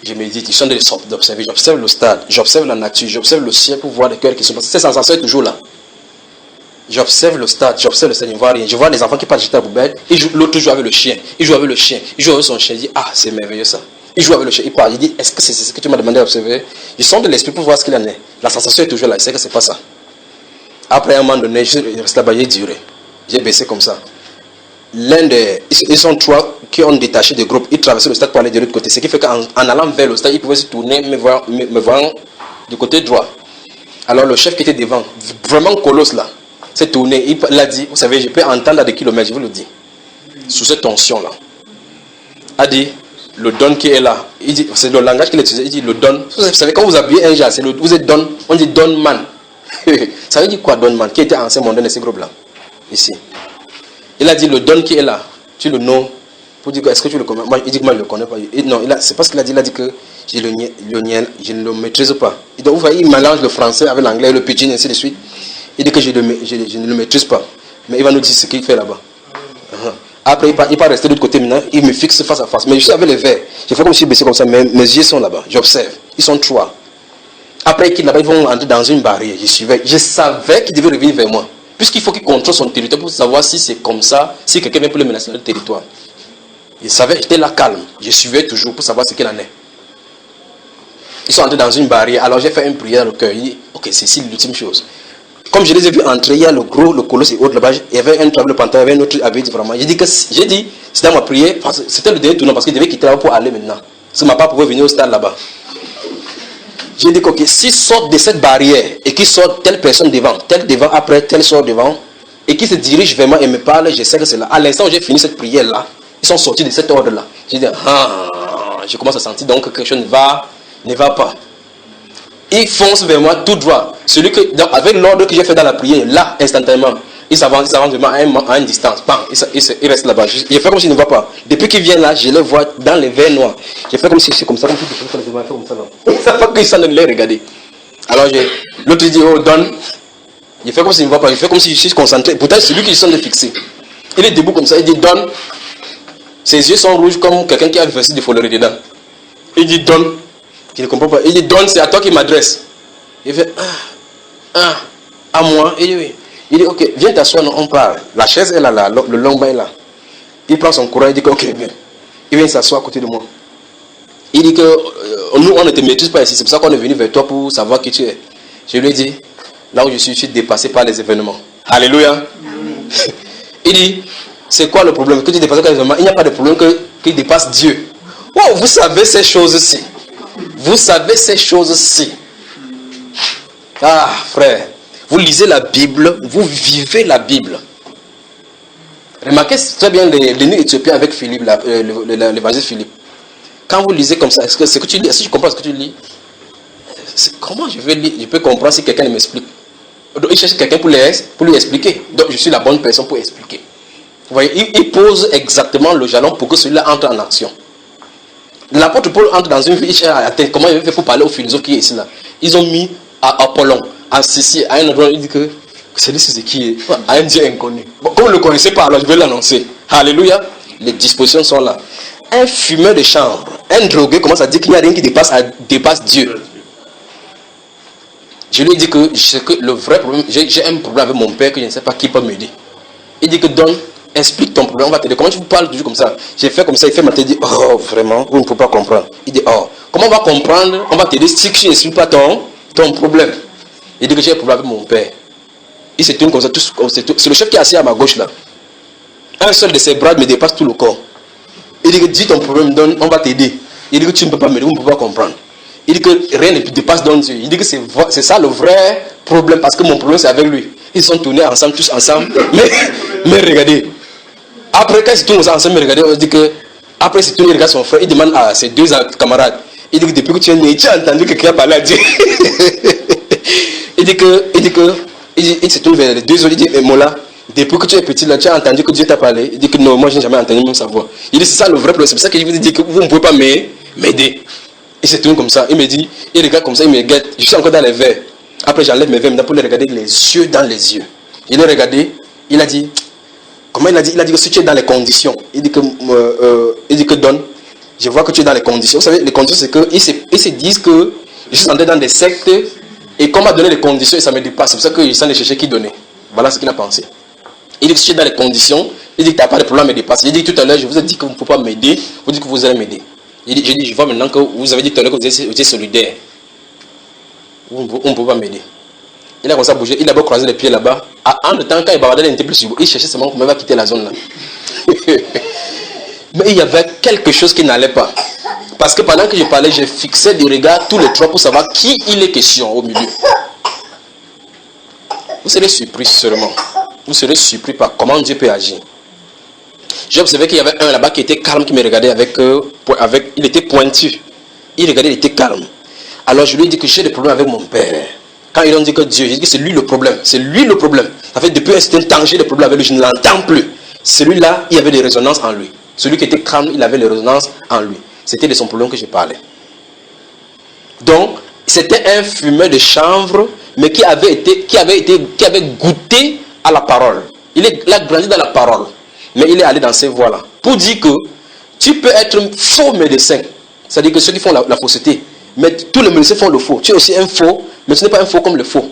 Je médite, je suis en train d'observer, j'observe le stade, j'observe la nature, j'observe le ciel pour voir les cœurs qui sont passés. Cette sensation est toujours là. J'observe le stade, j'observe le stade, je ne vois rien. Je vois les enfants qui partent jeter la poubelle, l'autre joue avec le chien, il joue avec le chien, il joue avec son chien, il dit, ah, c'est merveilleux ça. Il joue avec le chien, il parle, il dit, est-ce que c'est ce que tu m'as demandé d'observer? Je sens de l'esprit pour voir ce qu'il en est. La sensation est toujours là, je sais que ce n'est pas ça. Après un moment donné, je reste là-bas, j'ai duré. J'ai baissé comme ça. Ils sont trois qui ont détaché des groupes. Ils traversaient le stade pour aller de l'autre côté. Ce qui fait qu'en allant vers le stade, ils pouvaient se tourner, me voir du côté droit. Alors le chef qui était devant, vraiment colosse là, s'est tourné. Il a dit, vous savez, je peux entendre à des kilomètres, je vous le dis. Sous cette tension là. A dit, le don qui est là. Il dit, c'est le langage qu'il utilisait. Il dit, le don. Vous savez, quand vous habillez un genre, vous êtes don, on dit don man. Ça veut dire quoi don man? Qui était ancien mondain de ces groupes là? Ici. Il a dit le don qui est là, tu le nom, pour dire est-ce que tu le connais? Moi, il dit que moi je ne le connais pas. Non, c'est pas ce qu'il a dit, il a dit que je ne le maîtrise pas. Et donc vous voyez, il mélange le français avec l'anglais, le pidgin, et ainsi de suite. Il dit que je ne le maîtrise pas. Mais il va nous dire ce qu'il fait là-bas. Après, il part rester de l'autre côté maintenant, il me fixe face à face. Mais je suis avec les verres. Je fais comme si je baissais comme ça, mais mes yeux sont là-bas. J'observe. Ils sont trois. Après qu'ils là-bas, ils vont entrer dans une barrière. Je suivais. Je savais qu'ils devaient revenir vers moi. Puisqu'il faut qu'il contrôle son territoire pour savoir si c'est comme ça, si quelqu'un vient pour le menacer dans le territoire. Je savais, j'étais là calme. Je suivais toujours pour savoir ce qu'il en est. Ils sont entrés dans une barrière. Alors j'ai fait une prière dans le cœur. Il dit, ok, c'est ici l'ultime chose. Comme je les ai vus entrer, il y a le gros, le colosse et autres là-bas. Il y avait un trable pantalon, il y avait un autre avec vraiment. J'ai dit, c'est dans ma prière, c'était le dernier tournant parce qu'il devait quitter là pour aller maintenant. Parce que ma part pouvait venir au stade là-bas. J'ai dit que s'ils sortent de cette barrière et qu'ils sortent telle personne devant, après, tel sort devant, et qu'ils se dirigent vers moi et me parlent, je sais que c'est là. À l'instant où j'ai fini cette prière-là, ils sont sortis de cet ordre-là. J'ai dit, je commence à sentir donc que quelque chose ne va pas. Ils foncent vers moi tout droit. Avec l'ordre que j'ai fait dans la prière, là, instantanément, ils avancent vraiment à une distance. Bam, ils restent là-bas. J'ai fait comme s'ils ne voient pas. Depuis qu'ils viennent là, je les vois dans les verres noirs. J'ai fait comme si c'est comme ça, comme si je fais comme ça. Ils ne savent pas qu'ils sont de les regarder. Alors l'autre dit, oh, donne. J'ai fait comme s'il ne voit pas. J'ai fait comme si je suis concentré. Pourtant, c'est lui qui sont de fixer. Il est debout comme ça. Il dit, donne. Ses yeux sont rouges comme quelqu'un qui a versé des foleries dedans. Il dit, donne. Je ne comprends pas. Il dit, donne, c'est à toi qu'il m'adresse. Il fait, à moi. Il dit, oui. Il dit, ok, viens t'asseoir, on parle. La chaise est là, le long banc est là. Il prend son courage, il dit, ok, viens. Il vient s'asseoir à côté de moi. Il dit que nous, on ne te maîtrise pas ici. C'est pour ça qu'on est venu vers toi pour savoir qui tu es. Je lui ai dit, là où je suis dépassé par les événements. Alléluia. Il dit, c'est quoi le problème? Que tu dépasses par les événements? Il n'y a pas de problème qui dépasse Dieu. Wow, vous savez ces choses-ci. Vous savez ces choses-ci. Ah, frère. Vous lisez la Bible, vous vivez la Bible. Remarquez très bien l'énigme éthiopien avec Philippe, l'évangile Philippe. Quand vous lisez comme ça, est-ce que tu lis, est-ce que je comprends ce que tu lis? Comment je vais lire? Je peux comprendre si quelqu'un m'explique. Donc il cherche quelqu'un pour lui expliquer. Donc je suis la bonne personne pour expliquer. Vous voyez, il pose exactement le jalon pour que celui-là entre en action. L'apôtre Paul entre dans une vie, il cherche à atteindre comment il fait pour parler aux philosophes qui est ici là. Ils ont mis à Apollon, à Cécile, à un endroit, il dit que Celui-ci c'est qui est un Dieu inconnu. Bon, comme vous ne le connaissez pas, alors je vais l'annoncer. Alléluia. Les dispositions sont là. Un fumeur de chambre, un drogué commence à dire qu'il n'y a rien qui dépasse Dieu. Je lui ai dit que le vrai problème, j'ai un problème avec mon père que je ne sais pas qui peut m'aider. Il dit que donne, explique ton problème, on va t'aider. Comment tu vous parles toujours comme ça? J'ai fait comme ça, il fait ma tête, il dit, oh vraiment, vous ne pouvez pas comprendre. Il dit, oh, comment on va comprendre? On va t'aider si tu n'expliques pas ton problème. Il dit que j'ai un problème avec mon père. Il se tourne comme ça, c'est le chef qui est assis à ma gauche là. Un seul de ses bras me dépasse tout le corps. Il dit que dis ton problème, donne, on va t'aider. Il dit que tu ne peux pas m'aider, vous ne pouvez pas comprendre. Il dit que rien ne dépasse dans Dieu. Il dit que c'est ça le vrai problème, parce que mon problème c'est avec lui. Ils sont tournés ensemble, tous ensemble. Mais regardez. Après, quand ils se tournent ensemble, regardez, on dit que. Après, ils se tournent, ils regardent son frère. Il demande à ses deux camarades. Il dit que depuis que tu es né, tu as entendu que quelqu'un a parlé à Dieu. Il se tourne vers les deux autres. Il dit, Mola, depuis que tu es petit là, tu as entendu que Dieu t'a parlé. Il dit que non, moi je n'ai jamais entendu même sa voix. Il dit, c'est ça le vrai problème. C'est pour ça que je vous dis que vous ne pouvez pas m'aider. Il se tourne comme ça, il me dit, il regarde comme ça, il me regarde, je suis encore dans les verres. Après j'enlève mes verres maintenant pour les regarder les yeux dans les yeux. Il a regardé, il a dit, comment il a dit? Il a dit que si tu es dans les conditions, il dit que donne, je vois que tu es dans les conditions. Vous savez, les conditions c'est qu'ils se disent que je suis entré dans des sectes et qu'on m'a donné les conditions et ça me dépasse. C'est pour ça qu'il s'en est cherché qui donnait. Voilà ce qu'il a pensé. Il dit que si tu es dans les conditions, il dit que tu n'as pas de problème à me dépasser. Il dit tout à l'heure, je vous ai dit que vous ne pouvez pas m'aider, vous dites que vous allez m'aider. J'ai dit, je vois maintenant que vous avez dit tout à l'heure que vous étiez solidaire. On ne peut pas m'aider. Il a commencé à bouger, il a beau croiser les pieds là-bas. En le temps, quand il bavardait, il était plus il cherchait seulement comment il va quitter la zone là. Mais il y avait quelque chose qui n'allait pas. Parce que pendant que je parlais, je fixais des regards tous les trois pour savoir qui il est question au milieu. Vous serez surpris seulement. Vous serez surpris par comment Dieu peut agir. J'ai observé qu'il y avait un là-bas qui était calme, qui me regardait il était pointu. Il regardait, il était calme. Alors je lui ai dit que j'ai des problèmes avec mon père. Quand ils ont dit que Dieu, j'ai dit que c'est lui le problème. C'est lui le problème. Ça fait depuis un certain temps, j'ai des problèmes avec lui, je ne l'entends plus. Celui-là, il y avait des résonances en lui. Celui qui était calme, il avait des résonances en lui. C'était de son problème que je parlais. Donc, c'était un fumeur de chanvre, mais qui avait goûté à la parole. Il a grandi dans la parole. Mais il est allé dans ces voies-là. Pour dire que tu peux être un faux médecin. C'est-à-dire que ceux qui font la fausseté. Mais tous les médecins font le faux. Tu es aussi un faux, mais tu n'es pas un faux comme le faux.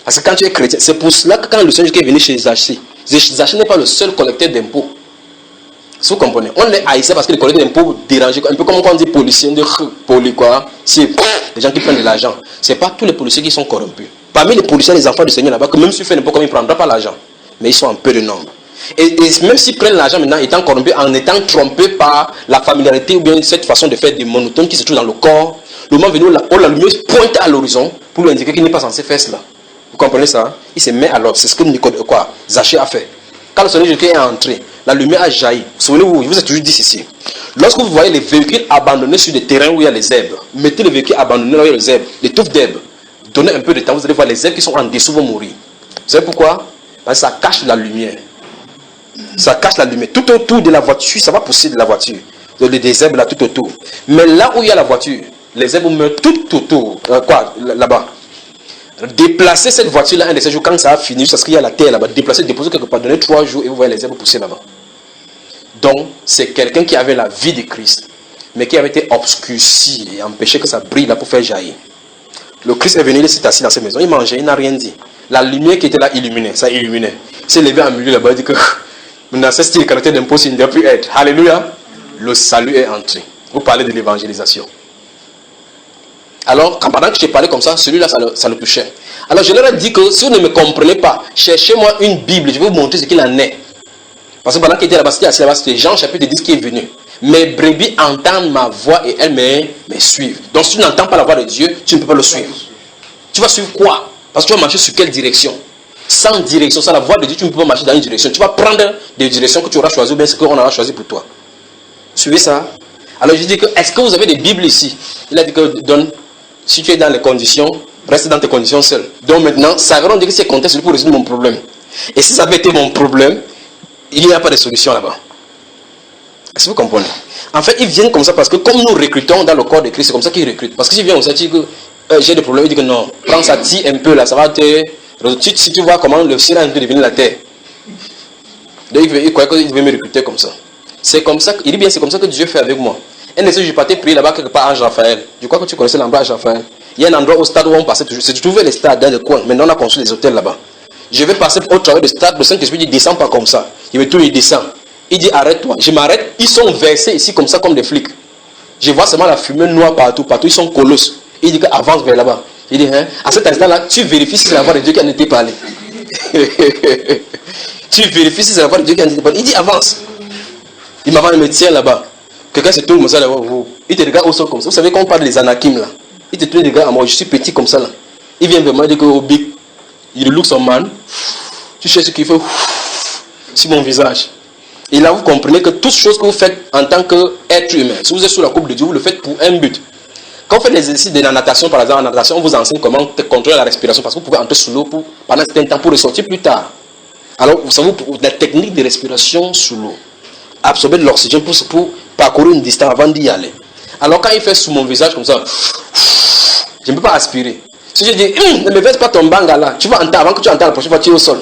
Parce que quand tu es chrétien, c'est pour cela que quand le Seigneur est venu chez Zaché, Zaché n'est pas le seul collecteur d'impôts. Si vous comprenez, on est haïtien parce que les collecteurs d'impôts dérangent. Un peu comme quand on dit policier, c'est les gens qui prennent de l'argent. Ce n'est pas tous les policiers qui sont corrompus. Parmi les policiers, les enfants du Seigneur là-bas, que même si tu fais n'importe quoi, ils ne prendront pas l'argent. Mais ils sont en peu de nombre. Et même s'ils prennent l'argent maintenant, étant corrompus, en étant trompés par la familiarité ou bien cette façon de faire des monotones qui se trouvent dans le corps, le moment venu, la lumière pointe à l'horizon pour lui indiquer qu'il n'est pas censé faire cela. Vous comprenez ça? Il se met à l'ordre. C'est ce que Zaché a fait. Quand le Seigneur Jésus est entré, la lumière a jailli. Souvenez-vous, je vous ai toujours dit ceci. Lorsque vous voyez les véhicules abandonnés sur des terrains où il y a les herbes, mettez les véhicules abandonnés là où il y a les herbes, les touffes d'herbes. Donnez un peu de temps, vous allez voir les herbes qui sont en dessous vont mourir. Vous savez pourquoi? Parce que ça cache la lumière. Ça cache la lumière. Tout autour de la voiture, ça va pousser de la voiture. Des herbes là tout autour. Mais là où il y a la voiture, les herbes meurent tout autour. Là-bas. Déplacer cette voiture là un de ces jours, quand ça a fini, parce qu'il y a la terre là-bas, déplacer, déposer quelque part, donner 3 jours et vous voyez les herbes pousser là-bas. Donc, c'est quelqu'un qui avait la vie de Christ, mais qui avait été obscurci et empêché que ça brille là pour faire jaillir. Le Christ est venu, il s'est assis dans cette maison, il mangeait, il n'a rien dit. La lumière qui était là illuminait, ça illuminait. Il s'est levé en milieu là-bas, il dit que maintenant, ce style caractère d'impôt, il ne doit plus être. Alléluia. Le salut est entré. Vous parlez de l'évangélisation. Alors, pendant que je parlais comme ça, celui-là, ça le touchait. Alors, je leur ai dit que si vous ne me comprenez pas, cherchez-moi une Bible, je vais vous montrer ce qu'il en est. Parce que pendant qu'il était là-bas, c'était Jean chapitre 10 qui est venu. Mes brebis entendent ma voix et elles me suivent. Donc, si tu n'entends pas la voix de Dieu, tu ne peux pas le suivre. Tu vas suivre quoi? Parce que tu vas marcher sur quelle direction? Sans direction, sans la voix de Dieu, tu ne peux pas marcher dans une direction. Tu vas prendre des directions que tu auras choisies ou bien ce qu'on aura choisi pour toi. Suivez ça. Alors, je dis que, est-ce que vous avez des Bibles ici? Il a dit que, donne. Si tu es dans les conditions, reste dans tes conditions seul. Donc maintenant, ça va dire que c'est contexte pour résoudre mon problème. Et si ça avait été mon problème, il n'y a pas de solution là-bas. Est-ce que vous comprenez? En fait, ils viennent comme ça parce que comme nous recrutons dans le corps de Christ, c'est comme ça qu'ils recrutent. Parce que s'ils viennent comme ça, tu dis que j'ai des problèmes, ils disent que non, prends ça, tire un peu là, ça va Si tu vois comment le ciel est en train de devenir la terre. Donc il croyait qu'il devait me recruter comme ça. C'est comme ça, il dit bien, c'est comme ça que Dieu fait avec moi. Un essai, je partais prier là-bas quelque part à Ange Raphaël. Je crois que tu connaissais l'endroit Ange Raphaël. Il y a un endroit au stade où on passait toujours. C'est trouvé les stades dans le coin. Maintenant, on a construit les hôtels là-bas. Je vais passer au travers du stade. Le Saint-Esprit dit, descends pas comme ça. Il me tourne, il descend. Il dit, arrête-toi. Je m'arrête. Ils sont versés ici comme ça, comme des flics. Je vois seulement la fumée noire partout. Partout, ils sont colosses. Il dit, avance vers là-bas. Il dit, hein, à cet instant-là, tu vérifies si c'est la voix de Dieu qui a été parlé. Tu vérifies si c'est la voix de Dieu qui a été parlé. Il dit, avance. Il m'avance, il me tient là-bas. Quelqu'un se tourne comme ça là-bas. Il te regarde au sol comme ça. Vous savez quand on parle des Anakim là. Il te tourne, regarde à moi. Je suis petit comme ça là. Il vient vers moi, il dit que oh, big. Il look son man. Tu cherches ce qu'il fait sur mon visage. Et là, vous comprenez que toutes choses que vous faites en tant qu'être humain, si vous êtes sous la coupe de Dieu, vous le faites pour un but. Quand vous faites l'exercice de la natation, par exemple, en natation, on vous enseigne comment contrôler la respiration parce que vous pouvez entrer sous l'eau pendant un certain temps pour ressortir plus tard. Alors, vous savez, la technique de respiration sous l'eau. Absorber de l'oxygène pour parcourir une distance avant d'y aller. Alors quand il fait sous mon visage comme ça, je ne peux pas aspirer. Si je dis, ne me verse pas ton banga là, tu vas entendre, avant que tu entends la prochaine fois, tu es au sol.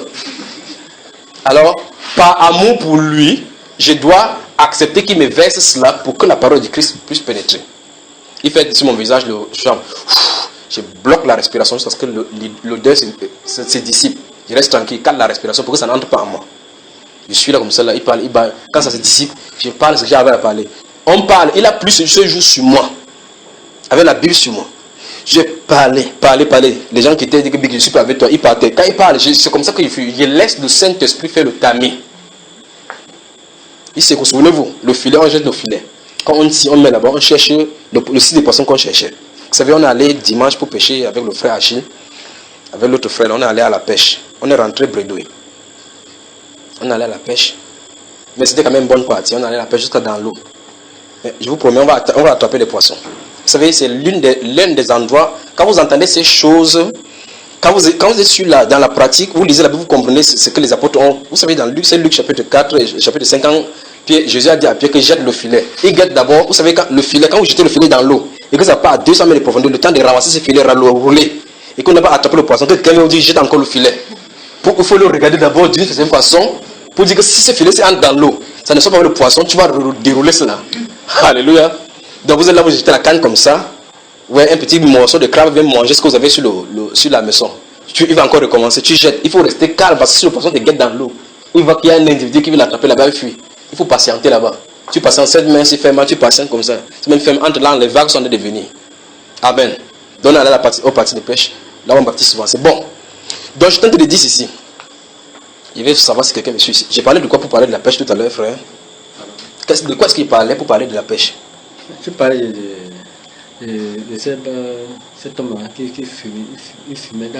Alors, par amour pour lui, je dois accepter qu'il me verse cela pour que la parole du Christ puisse pénétrer. Il fait sur mon visage le chant. Je bloque la respiration jusqu'à ce que l'odeur se dissipe. Je reste tranquille, calme la respiration pour que ça n'entre pas en moi. Je suis là comme ça, là, il parle, quand ça se dissipe, je parle ce que j'avais à parler. On parle, il a plus ce jour sur moi, avec la Bible sur moi. Je parlais. Les gens qui étaient dit que je suis pas avec toi, ils partaient. Quand ils parlent, c'est comme ça que je laisse le Saint-Esprit faire le tamis. Il sait que, souvenez-vous, le filet, on jette le filet. Quand on met là-bas, on cherche le site des poissons qu'on cherchait. Vous savez, on est allé dimanche pour pêcher avec le frère Achille, avec l'autre frère, on est allé à la pêche. On est rentré bredouille. On allait à la pêche. Mais c'était quand même une bonne partie. On allait à la pêche jusqu'à dans l'eau. Mais je vous promets, on va attraper les poissons. Vous savez, c'est l'un des endroits, quand vous entendez ces choses, quand vous êtes sur dans la pratique, vous lisez la Bible, vous comprenez ce que les apôtres ont. Vous savez, dans Luc, c'est Luc chapitre 4, chapitre 5, quand Jésus a dit à Pierre que jette le filet. Il jette d'abord, vous savez, quand vous jetez le filet dans l'eau, et que ça part à 200 mètres de profondeur, le temps de ramasser ce filet, le rouler, et qu'on n'a pas attrapé le poisson, que quelqu'un vous dit jette encore le filet. Il faut le regarder d'abord d'une certaine façon, pour dire que si ce filet entre dans l'eau, ça ne soit pas le poisson, tu vas dérouler cela. Alléluia. Donc vous êtes là, vous jetez la canne comme ça. Ouais, un petit morceau de crabe vient manger ce que vous avez sur la maison. Il va encore recommencer, tu jettes. Il faut rester calme parce que si le poisson te guette dans l'eau, il voit qu'il y a un individu qui veut l'attraper là-bas, il fuit. Il faut patienter là-bas. Tu patientes 7 mains, c'est ferme, tu patientes comme ça. C'est même ferme, entre là, les vagues sont en train de venir. Amen. Donc on est allé au parti de pêche. Là, on baptise souvent. C'est bon. Donc je tente de dire ici. Je vais savoir si quelqu'un me suit ici. J'ai parlé de quoi pour parler de la pêche tout à l'heure, frère? De quoi est-ce qu'il parlait pour parler de la pêche? Je parlais de cet homme qui fumait. Il fumait.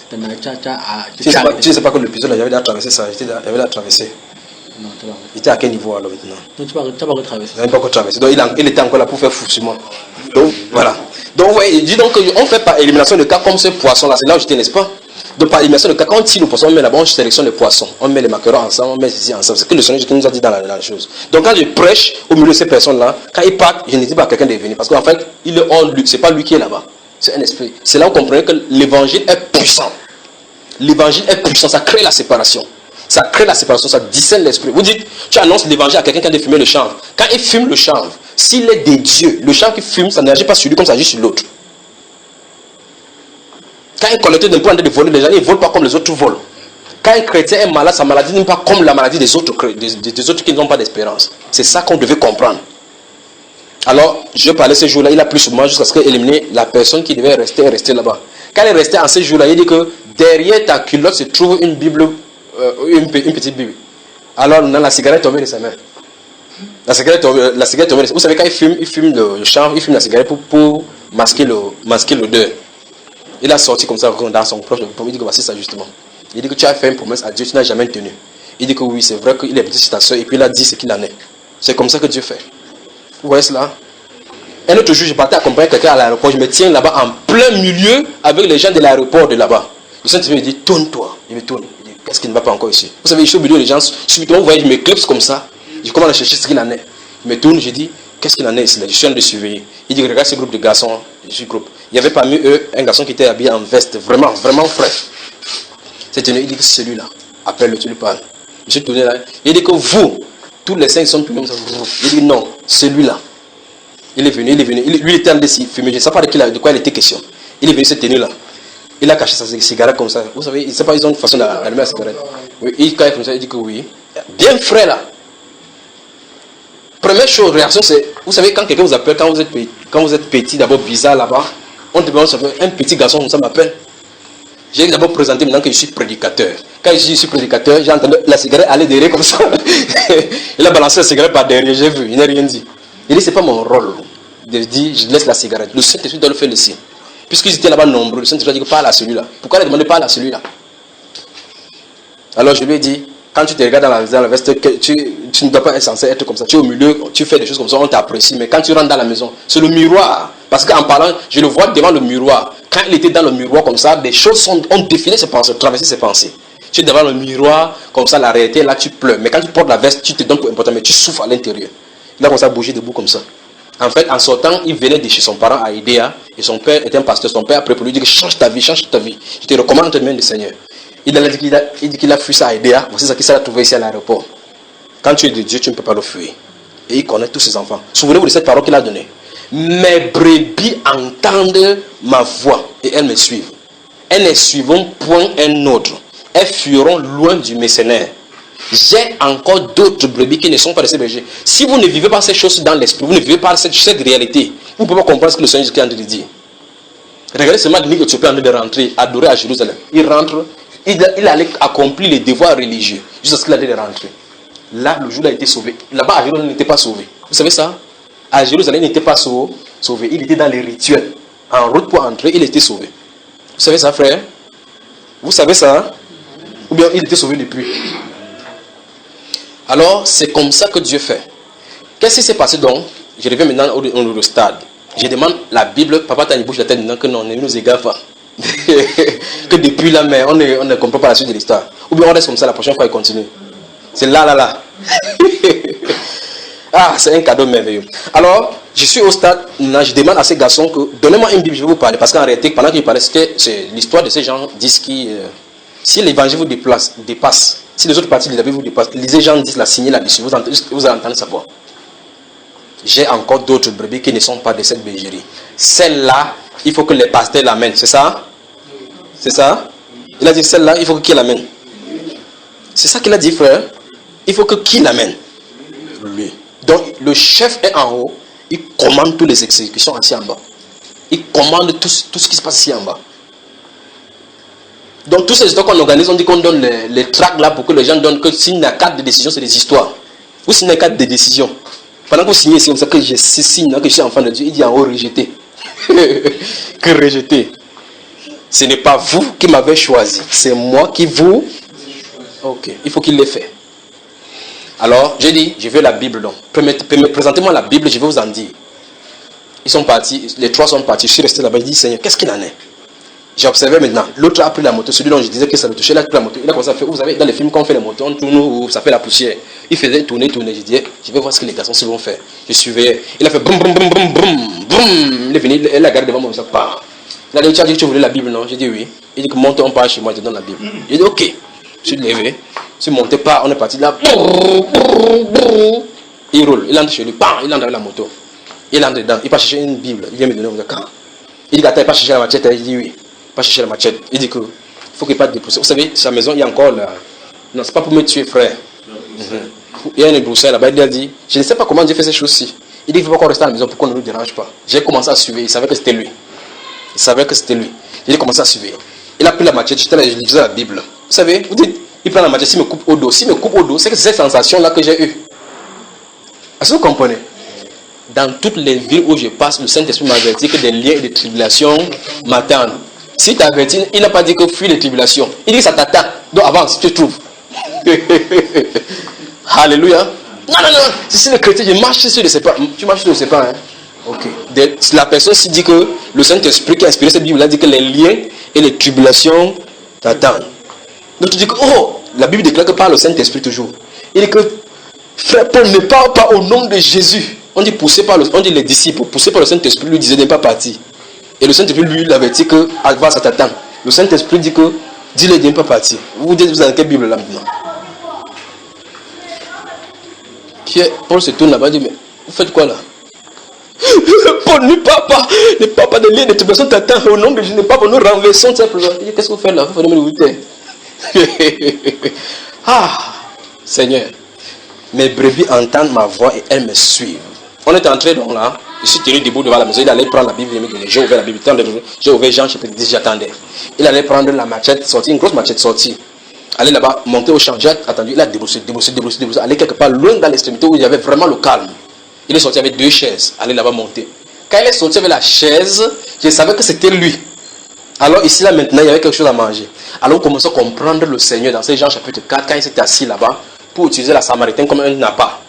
Tu ne sais pas que l'épisode, j'avais déjà traversé ça. J'avais déjà traversé. Non, tu vas. Il était à quel niveau alors maintenant? Non, tu vas retraverser. Il n'avait pas encore traversé. Donc il était encore là pour faire fou sur moi. Donc voilà. Donc ouais, dis donc qu'on fait par élimination de cas comme ce poisson-là. C'est là où j'étais, n'est-ce pas? Donc par élimination de cas, quand on tire le poisson, on met là-bas, on sélectionne les poissons. On met les maquereaux ensemble, on met ceci ensemble. C'est que le Seigneur qui nous a dit dans la chose. Donc quand je prêche au milieu de ces personnes-là, quand ils partent, je ne dis pas à quelqu'un de venir. Parce qu'en fait, il est hors lui. C'est pas lui qui est là-bas. C'est un esprit. C'est là où vous comprenez que l'évangile est puissant. L'évangile est puissant. Ça crée la séparation. Ça crée la séparation. Ça discerne l'esprit. Vous dites, tu annonces l'évangile à quelqu'un qui a fumé le chanvre. Quand il fume le chanvre, s'il est des dieux, le chanvre qui fume, ça n'agit pas sur lui comme ça agit sur l'autre. Quand un collecteur d'un point de voler les gens, il ne vole pas comme les autres volent. Quand un chrétien est malade, sa maladie n'est pas comme la maladie des autres qui n'ont pas d'espérance. C'est ça qu'on devait comprendre. Alors, je parlais ce jour-là, il a plu sur moi jusqu'à ce qu'il élimine la personne qui devait rester là-bas. Quand il est resté en ce jour-là, il dit que derrière ta culotte se trouve une Bible, une petite Bible. Alors, la cigarette est tombée de sa main. La cigarette est tombée. Vous savez, quand il fume le chanvre, il fume la cigarette pour masquer l'odeur. Il a sorti comme ça dans son proche. Il dit que voici ça justement. Il dit que tu as fait une promesse à Dieu, tu n'as jamais tenu. Il dit que oui, c'est vrai qu'il est petit sur ta soeur et puis il a dit ce qu'il en est. C'est comme ça que Dieu fait. Vous voyez cela? Un autre jour, je partais accompagner quelqu'un à l'aéroport. Je me tiens là-bas en plein milieu avec les gens de l'aéroport de là-bas. Le Saint-Esprit me dit, tourne-toi. Il me tourne. Il dit, qu'est-ce qui ne va pas encore ici? Vous savez, je suis au milieu des gens. Subitement, vous voyez, je m'éclipse comme ça. Je commence à chercher ce qu'il en est. Je me tourne, je dis, qu'est-ce qu'il en est ici? Je suis en train de surveiller. Il dit, regarde ce groupe de garçons. Je suis groupe. Il y avait parmi eux un garçon qui était habillé en veste, vraiment, vraiment frais. C'est tenu, il dit que celui-là, appelle-le, tu lui parles. Monsieur tourné là, il dit que vous, tous les 5 sont plus comme ça. Il dit non, celui-là. Il est venu, lui il était en train de fumer, je ne sais pas de quoi il était question. Il est venu se tenir là. Il a caché sa cigarette comme ça. Vous savez, il ne sait pas, ils ont une façon d'allumer la cigarette. Oui, il cache comme ça, il dit que oui. Bien frais là. Première chose, réaction, c'est, vous savez, quand quelqu'un vous appelle, quand vous êtes petit, d'abord bizarre là-bas, on te demande, un petit garçon comme ça m'appelle. J'ai d'abord présenté maintenant que je suis prédicateur. Quand je suis prédicateur, j'ai entendu la cigarette aller derrière comme ça. Il a balancé la cigarette par derrière, j'ai vu, il n'a rien dit. Il dit, c'est pas mon rôle de dire, je laisse la cigarette. Le Saint-Esprit doit le faire le signe. Puisqu'ils étaient là-bas nombreux, le Saint-Esprit a dit que parle à celui-là. Pourquoi il a demandé parle à celui-là? Alors je lui ai dit, quand tu te regardes dans la veste, tu ne dois pas être censé être comme ça. Tu es au milieu, tu fais des choses comme ça, on t'apprécie. Mais quand tu rentres dans la maison, c'est le miroir. Parce qu'en parlant, je le vois devant le miroir. Quand il était dans le miroir comme ça, des choses ont défilé ses pensées, traversé ses pensées. Tu es devant le miroir, comme ça, la réalité, là tu pleures. Mais quand tu portes la veste, tu te donnes pour important, mais tu souffres à l'intérieur. Il a commencé à bouger debout comme ça. En fait, en sortant, il venait de chez son parent à Idéa, et son père était un pasteur. Son père a pris pour lui dire que change ta vie, change ta vie. Je te recommande entre les mains du Seigneur. Il a dit qu'il a fui ça à Idéa. Voici ça qu'il s'est trouvé ici à l'aéroport. Quand tu es de Dieu, tu ne peux pas le fuir. Et il connaît tous ses enfants. Souvenez-vous de cette parole qu'il a donnée. Mes brebis entendent ma voix et elles me suivent. Elles ne suivront point un autre. Elles fuiront loin du mercenaire. J'ai encore d'autres brebis qui ne sont pas de ces bergers. Si vous ne vivez pas ces choses dans l'esprit, vous ne vivez pas cette réalité, vous ne pouvez pas comprendre ce que le Seigneur est en train de dire. Regardez seulement l'unique Éthiopien en train de rentrer, adorer à Jérusalem. Il rentre, il allait accomplir les devoirs religieux jusqu'à ce qu'il allait rentrer. Là, le jour où il a été sauvé. Là-bas, à Jérusalem, il n'était pas sauvé. Vous savez ça? À Jérusalem, il n'était pas sauvé. Il était dans les rituels. En route pour entrer, il était sauvé. Vous savez ça, frère? Vous savez ça? Hein? Ou bien il était sauvé depuis? Alors, c'est comme ça que Dieu fait. Qu'est-ce qui s'est passé donc? Je reviens maintenant au stade. Je demande la Bible, papa t'as une bouche la tête maintenant que non, ne nous égare pas. Que depuis là, mais on ne comprend pas la suite de l'histoire. Ou bien on reste comme ça, la prochaine fois il continue. C'est là. Ah, c'est un cadeau merveilleux. Alors, je suis au stade, je demande à ces garçons que donnez-moi une Bible, je vais vous parler. Parce qu'en réalité, pendant qu'il parlait, c'est l'histoire de ces gens disent qui, si l'évangile vous dépasse, si les autres parties de la Bible vous dépassent, lisez Jean 10, la signez là-dessus, vous allez entendre sa voix. J'ai encore d'autres brebis qui ne sont pas de cette bergerie. Celle-là, il faut que les pasteurs l'amènent, c'est ça? C'est ça? Il a dit celle-là, il faut que qui l'amène? C'est ça qu'il a dit, frère. Il faut que qui l'amène? Lui. Donc, le chef est en haut, il commande toutes les exécutions ici en bas. Il commande tout ce qui se passe ici en bas. Donc, tous ces histoires qu'on organise, on dit qu'on donne les tracts là pour que les gens donnent que s'il n'y a cadre de décision, c'est des histoires. Ou s'il n'y a cadre de décision. Pendant que vous signez ici, comme ça que je signe, que je suis enfant de Dieu, il dit en haut rejeté. Que rejeté. Ce n'est pas vous qui m'avez choisi, c'est moi qui vous. Ok, il faut qu'il l'ait fait. Alors, j'ai dit, je veux la Bible donc. Présentez-moi la Bible, je vais vous en dire. Ils sont partis, les trois sont partis, je suis resté là-bas, je dis, Seigneur, qu'est-ce qu'il en est? J'ai observé maintenant, l'autre a pris la moto, celui dont je disais que ça le touchait, il a pris la moto, il a commencé à faire, vous savez, dans les films quand on fait les motos, on tourne où ça fait la poussière. Il faisait tourner, je disais, je vais voir ce que les garçons vont faire. Je suivais, il a fait brum, brum, brum, brum, brum, brum, il est venu, il a gardé devant moi, ça part. Il a dit, tu as dit que tu voulais la Bible, non? J'ai dit oui. Il dit que monte, on part chez moi, je te donne la Bible. J'ai dit ok. Je suis levé, je suis monté pas, on est parti là. Il roule, il entre chez lui, bam, il entre avec la moto. Il entre dedans, il part chercher une Bible, il vient me donner un quand. Il dit, attends, il part chercher la machette, il dit oui. Pas chercher la machette. Il dit que faut qu'il parte dépousser. Vous savez, sa maison, il y a encore là. Non, c'est pas pour me tuer, frère. Il y a une broussaille là-bas. Il a dit, je ne sais pas comment Dieu fait ces choses-ci. Il dit qu'il faut pas qu'on reste à la maison pour qu'on ne nous dérange pas. J'ai commencé à suivre. Il savait que c'était lui. J'ai commencé à suivre. Il a pris la machette. J'étais là, je lisais la Bible. Vous savez, vous dites, il prend la machette, s'il me coupe au dos. S'il me coupe au dos, c'est que c'est cette sensation-là que j'ai eue. Est-ce que vous comprenez? Dans toutes les villes où je passe, le Saint-Esprit m'a averti que des liens et des tribulations m'attendent. Si tu avertis, il n'a pas dit que fuis les tribulations. Il dit que ça t'attend. Donc avance, tu te trouves. Alléluia. Non. Si c'est le chrétien, je marche sur le séparant. Tu marches sur le séparant. Hein? Ok. La personne s'y dit que le Saint-Esprit qui a inspiré cette Bible a dit que les liens et les tribulations t'attendent. Donc tu dis que, oh, la Bible déclare que par le Saint-Esprit toujours. Il dit que, frère Paul ne parle pas au nom de Jésus. On dit les disciples, poussés par le Saint-Esprit, lui disait n'est pas parti. Et le Saint-Esprit lui avertit que ça t'attend. Le Saint-Esprit dit que Dis-le, il n'est pas parti. Vous dites, vous avez quelle Bible là maintenant? Paul se tourne là-bas et dit, mais vous faites quoi là? Paul, ne pars pas de lire, de toute façon t'attends, au nom de Jésus, ne pars pas, nous renversons. Qu'est-ce que vous faites là? Vous faites me goûter. Ah, Seigneur, mes brebis entendent ma voix et elles me suivent. On est entré donc là, je suis tenu debout devant la maison, il allait prendre la Bible, il me donner. J'ai ouvert la Bible, j'ai ouvert Jean chapitre 10, j'attendais. Il allait prendre la machette sortie, une grosse machette sortie. Aller là-bas, monter au champ, j'ai attendu, il a déboussé, aller quelque part loin dans l'extrémité où il y avait vraiment le calme. Il est sorti avec 2 chaises, aller là-bas monter. Quand il est sorti avec la chaise, je savais que c'était lui. Alors ici, là, maintenant, il y avait quelque chose à manger. Alors on commençait à comprendre le Seigneur dans ces Jean chapitre 4, quand il s'était assis là-bas, pour utiliser la Samaritaine comme un appât.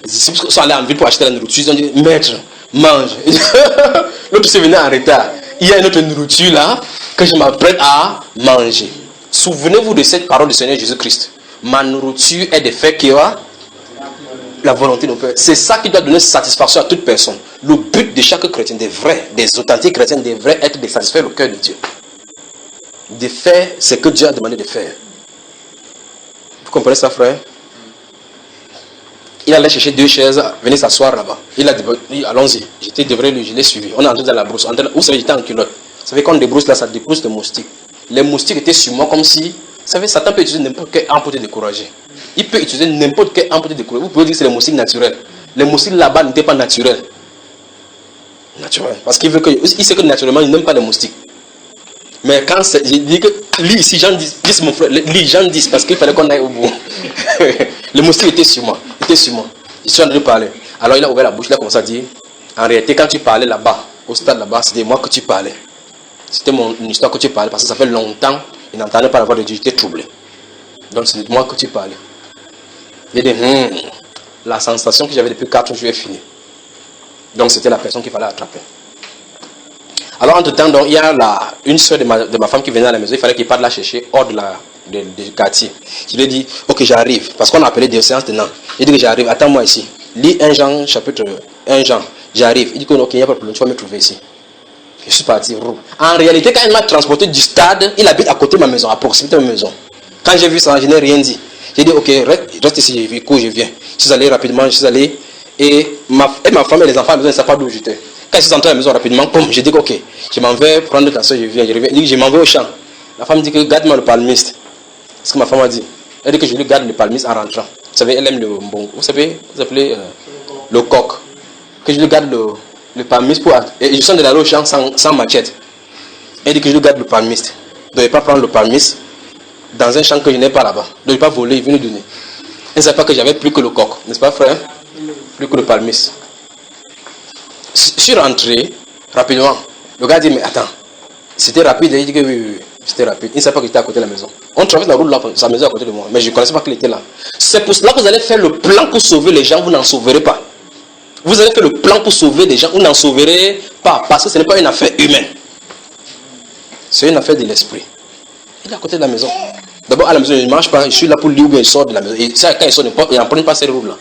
Les disciples sont allés en ville pour acheter la nourriture, ils ont dit, maître, mange. L'autre se venait en retard. Il y a une autre nourriture là, que je m'apprête à manger. Souvenez-vous de cette parole du Seigneur Jésus-Christ. Ma nourriture est de faire qui a la volonté de Père. C'est ça qui doit donner satisfaction à toute personne. Le but de chaque chrétien, des vrais, des authentiques chrétiens, devrait être de satisfaire le cœur de Dieu. De faire ce que Dieu a demandé de faire. Vous comprenez ça, frère? Il allait chercher 2 chaises, venez s'asseoir là-bas. Il a dit, allons-y. Je l'ai suivi. On est entré dans la brousse. Vous savez, j'étais en culotte. Vous savez, quand on débrousse là, ça débrousse de moustiques. Les moustiques étaient sur moi comme si, vous savez, Satan peut utiliser n'importe quel arme pour te décourager. Il peut utiliser n'importe quel arme pour te décourager. Vous pouvez dire que c'est les moustiques naturels. Les moustiques là-bas n'étaient pas naturels. Parce qu'il veut que, il sait que naturellement, il n'aime pas les moustiques. Mais quand j'ai dit que, lis ici, Jean 10, mon frère, lis Jean 10, parce qu'il fallait qu'on aille au bout. Les moustiques étaient sur moi. Je suis en train de parler. Alors il a ouvert la bouche, il a commencé à dire, en réalité, quand tu parlais là-bas, au stade là-bas, c'était moi que tu parlais. C'était une histoire que tu parlais, parce que ça fait longtemps, il n'entendait pas la voix de Dieu, j'étais troublé. Donc c'est moi que tu parlais. Il dit, la sensation que j'avais depuis 4 jours est finie. Donc c'était la personne qu'il fallait attraper. Alors entre-temps, donc, il y a une soeur de ma femme qui venait à la maison, il fallait qu'il parte la chercher hors du quartier. Je lui ai dit, ok, j'arrive, parce qu'on a appelé des séances de Nantes. Il dit que j'arrive, attends-moi ici. Lis 1 Jean, chapitre 1 Jean. J'arrive. Il dit que ok, il n'y a pas de problème, tu vas me trouver ici. Je suis parti. En réalité, quand il m'a transporté du stade, il habite à côté de ma maison, à proximité de ma maison. Quand j'ai vu ça, je n'ai rien dit. J'ai dit, ok, reste ici, je viens. Je suis allé rapidement, et ma femme et les enfants à la maison ne savent pas d'où j'étais. Quand je suis entré à la maison rapidement, j'ai dit, ok, je m'en vais prendre ta soeur, je reviens. Il dit, je m'en vais au champ. La femme dit que garde-moi le palmiste. C'est ce que ma femme a dit. Elle dit que je lui garde le palmiste en rentrant. Vous savez, elle aime le bon. Vous savez, vous appelez le coq. Que je lui garde le palmiste pour. Et je suis de la au champ sans machette. Elle dit que je lui garde le palmiste. Je ne dois pas prendre le palmiste dans un champ que je n'ai pas là-bas. Je ne dois pas voler, il veut nous donner. Elle ne savait pas que j'avais plus que le coq. N'est-ce pas, frère? Plus que le palmiste. Je suis rentré rapidement. Le gars dit, mais attends, c'était rapide. Il dit que oui. C'était rapide. Il ne savait pas que j'étais à côté de la maison. On traverse la route là, sa maison à côté de moi. Mais je ne connaissais pas qu'il était là. C'est pour cela que vous allez faire le plan pour sauver les gens, vous n'en sauverez pas. Vous allez faire le plan pour sauver des gens, vous n'en sauverez pas. Parce que ce n'est pas une affaire humaine. C'est une affaire de l'esprit. Il est à côté de la maison. D'abord, à la maison, je ne mange pas. Je suis là pour lui ou bien il sort de la maison. Et ça, quand il sort, il n'en prend pas cette route là.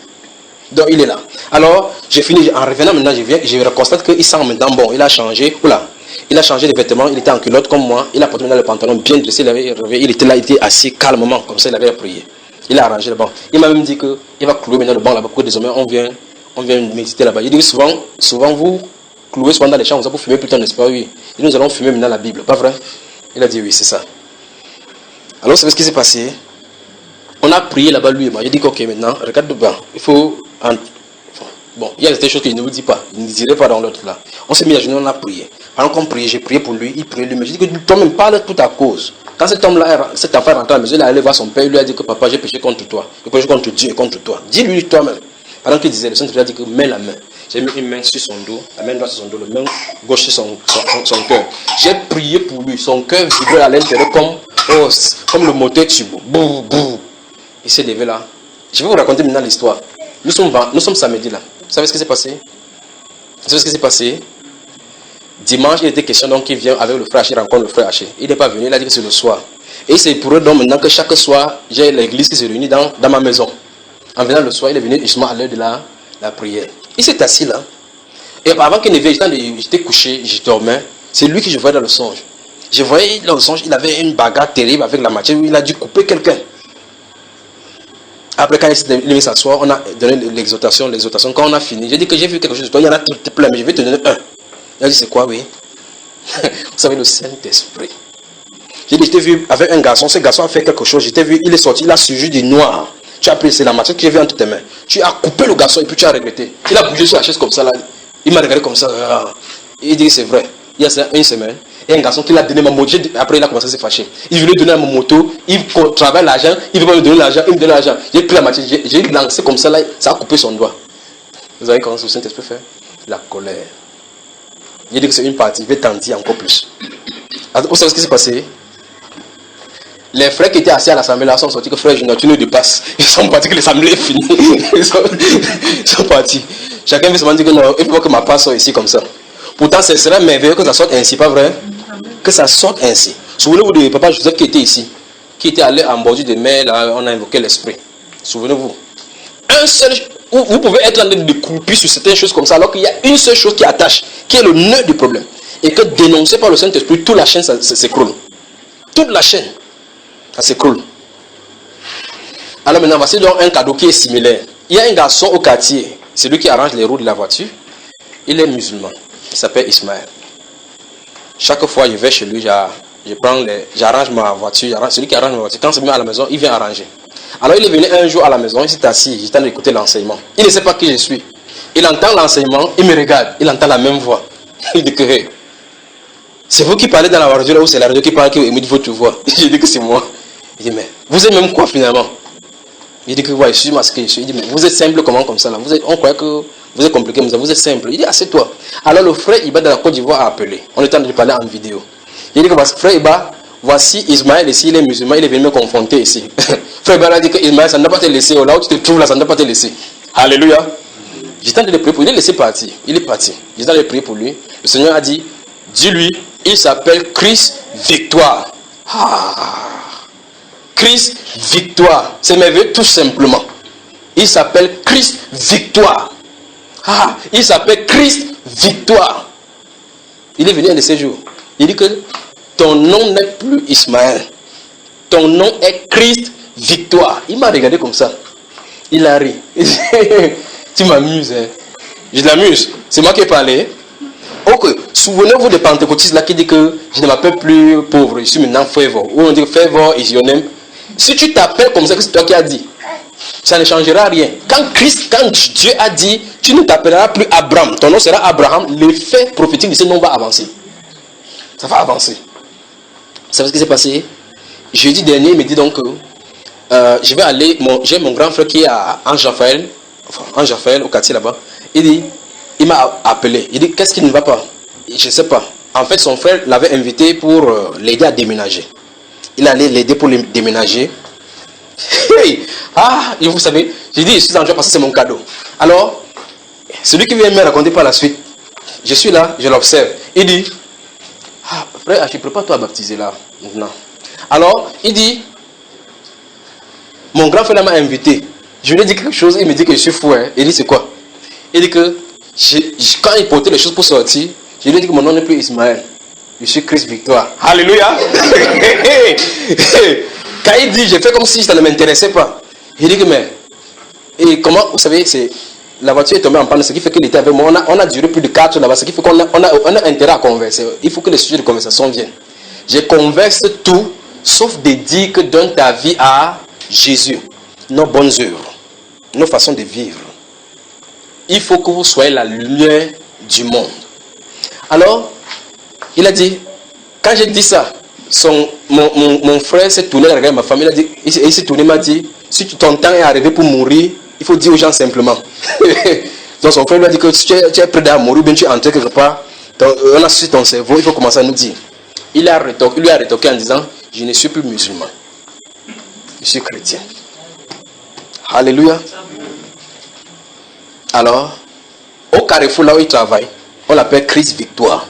Donc, il est là. Alors, j'ai fini. En revenant maintenant, je constate qu'il sent maintenant bon. Il a changé. Oula. Il a changé de vêtements, il était en culotte comme moi, il a porté le pantalon bien dressé, il était là, il était assis calmement, comme ça il avait prié. Il a arrangé le banc. Il m'a même dit qu'il va clouer maintenant le banc là-bas, pour que désormais on vient méditer là-bas. Il dit que souvent vous clouez souvent dans les champs, vous fumez plus tard, n'est-ce pas? Oui. Et nous allons fumer maintenant la Bible, pas vrai? Il a dit oui, c'est ça. Alors, vous savez ce qui s'est passé? On a prié là-bas lui et moi. J'ai dit ok, maintenant, regarde le banc, il faut. Bon, il y a des choses qu'il ne vous dit pas. Il ne dirait pas dans l'autre là. On s'est mis à genoux, on a prié. Pendant qu'on priait, j'ai prié pour lui, il priait lui. Mais je dis que toi-même parle toute ta cause. Quand cet homme-là, cet enfant est rentré à la maison, il est allé voir son père, il lui a dit que papa, j'ai péché contre toi. J'ai péché contre Dieu et contre toi. Dis-lui toi-même. Pendant qu'il disait, le Saint-Esprit a dit que mets la main. J'ai mis une main sur son dos, la main droite sur son dos, la main gauche sur son cœur. J'ai prié pour lui. Son cœur vibrait à l'intérieur comme le moteur turbo. Bouh, bouh. Il s'est levé là. Je vais vous raconter maintenant l'histoire. Nous sommes samedi là. Vous savez ce qui s'est passé? Vous savez ce qui s'est passé? Dimanche, il était question donc qu'il vient avec le frère Haché, il rencontre le frère Haché. Il n'est pas venu, il a dit que c'est le soir. Et c'est pour eux donc maintenant que chaque soir, j'ai l'église qui se réunit dans ma maison. En venant le soir, il est venu justement à l'heure de la prière. Il s'est assis là. Et avant qu'il ne vienne, j'étais couché, je dormais. C'est lui que je voyais dans le songe. Je voyais dans le songe, il avait une bagarre terrible avec la machette où il a dû couper quelqu'un. Après, quand il est venu s'asseoir, on a donné l'exhortation. Quand on a fini, j'ai dit que j'ai vu quelque chose de toi. Il y en a plein, mais je vais te donner un. Il a dit, c'est quoi, oui? Vous savez, le Saint-Esprit. J'ai dit, je t'ai vu avec un garçon. Ce garçon a fait quelque chose. Je t'ai vu, il est sorti, il a surgi du noir. Tu as pris, c'est la machette que j'ai vu entre tes mains. Tu as coupé le garçon et puis tu as regretté. Il a bougé sur la chaise comme ça. Là. Il m'a regardé comme ça. Il dit, c'est vrai. Il y a une semaine. Et un garçon qui l'a donné ma moto, après il a commencé à se fâcher. Il voulait donner à mon moto, il travaille l'argent, il veut pas me donner l'argent, il me donne l'argent. J'ai pris la machette, j'ai lancé comme ça, là, ça a coupé son doigt. Vous savez comment le Saint-Esprit fait? La colère. Il dit que c'est une partie, il veut t'en dire encore plus. Alors, vous savez ce qui s'est passé? Les frères qui étaient assis à l'assemblée là sont sortis que frère Junior, tu nous dépasses. Ils sont partis que l'assemblée est finie. Ils sont partis. Chacun veut se dire que non, il faut que ma part soit ici comme ça. Pourtant, ce serait merveilleux que ça sorte ainsi, pas vrai? Que ça sorte ainsi. Souvenez-vous de papa Joseph qui était ici, qui était allé en bordure de mer, là, on a invoqué l'esprit. Souvenez-vous. Un seul, vous pouvez être en train de croupir sur certaines choses comme ça, alors qu'il y a une seule chose qui attache, qui est le nœud du problème. Et que dénoncé par le Saint-Esprit, toute la chaîne s'écroule. Toute la chaîne, ça s'écroule. Alors maintenant, voici donc un cadeau qui est similaire. Il y a un garçon au quartier, c'est lui qui arrange les roues de la voiture. Il est musulman. Il s'appelle Ismaël. Chaque fois je vais chez lui, j'arrange ma voiture. Celui qui arrange ma voiture, quand c'est venu à la maison, il vient arranger. Alors il est venu un jour à la maison, il s'est assis, j'étais en train d'écouter l'enseignement. Il ne sait pas qui je suis. Il entend l'enseignement, il me regarde, il entend la même voix. Il dit que hey, c'est vous qui parlez dans la radio là ou c'est la radio qui parle qui émet votre voix? Je dis que c'est moi. Il dit mais vous êtes même quoi finalement? Il dit que ouais, je suis masqué. Il dit mais vous êtes simple comment comme ça là? On croit que vous êtes compliqué, mais vous êtes simple. Il dit, assieds-toi. Alors le frère Iba de la Côte d'Ivoire a appelé. On est en train de parler en vidéo. Il dit que frère Iba, voici Ismaël ici, il est musulman, il est venu me confronter ici. Frère Iba a dit que Ismaël, ça ne doit pas te laisser. Là où tu te trouves là, ça ne doit pas te laisser. Alléluia. J'étais en train de prier pour lui, il est laissé partir. Il est parti. J'étais en train de prier pour lui. Le Seigneur a dit, dis-lui, il s'appelle Christ Victoire. Christ Victoire. C'est merveilleux tout simplement. Il s'appelle Christ Victoire. Il s'appelle Christ Victoire. Il est venu un de ces jours. Il dit que ton nom n'est plus Ismaël. Ton nom est Christ Victoire. Il m'a regardé comme ça. Il a ri. Tu m'amuses. Hein? Je l'amuse. C'est moi qui ai parlé. Ok. Souvenez-vous des pentecôtistes là qui dit que je ne m'appelle plus pauvre. Je suis maintenant Favor. Ou on dit Favor is your name. Si tu t'appelles comme ça, que c'est toi qui as dit. Ça ne changera rien. Quand Dieu a dit, tu ne t'appelleras plus Abraham, ton nom sera Abraham, l'effet prophétique de ce nom va avancer. Ça va avancer. Vous savez ce qui s'est passé? Jeudi dernier, il me dit donc que je vais aller, j'ai mon grand frère qui est à Ange-Raphaël, au quartier là-bas. Il m'a appelé. Il dit, qu'est-ce qui ne va pas? Je ne sais pas. En fait, son frère l'avait invité pour l'aider à déménager. Il allait l'aider pour déménager. Hey! Et vous savez, j'ai dit, je suis en joie parce que c'est mon cadeau. Alors, celui qui vient me raconter par la suite, je suis là, je l'observe. Il dit, frère, je ne peux pas toi baptiser là, maintenant. Alors, il dit, mon grand frère m'a invité. Je lui ai dit quelque chose, il me dit que je suis fou. Hein. Il dit, c'est quoi? Il dit que, quand il portait les choses pour sortir, je lui ai dit que mon nom n'est plus Ismaël. Je suis Christ Victoire. Alléluia! Quand il dit, j'ai fait comme si ça ne m'intéressait pas. Il dit que, mais, et comment, vous savez, la voiture est tombée en panne, ce qui fait qu'il était avec moi. On a duré plus de 4 heures là-bas, ce qui fait qu'on a intérêt à converser. Il faut que les sujets de conversation viennent. Je converse tout, sauf de dire que donne ta vie à Jésus. Nos bonnes œuvres, nos façons de vivre. Il faut que vous soyez la lumière du monde. Alors, il a dit, quand j'ai dit ça, mon frère s'est tourné, regarde ma famille, il s'est tourné, il m'a dit, si ton temps est arrivé pour mourir, il faut dire aux gens simplement. Donc son frère lui a dit que si tu es prêt à mourir, bien tu es entré quelque part, on a su ton cerveau, il faut commencer à nous dire. Il lui a rétorqué en disant, je ne suis plus musulman, je suis chrétien. Alléluia. Alors, au carrefour là où il travaille, on l'appelle Christ Victoire.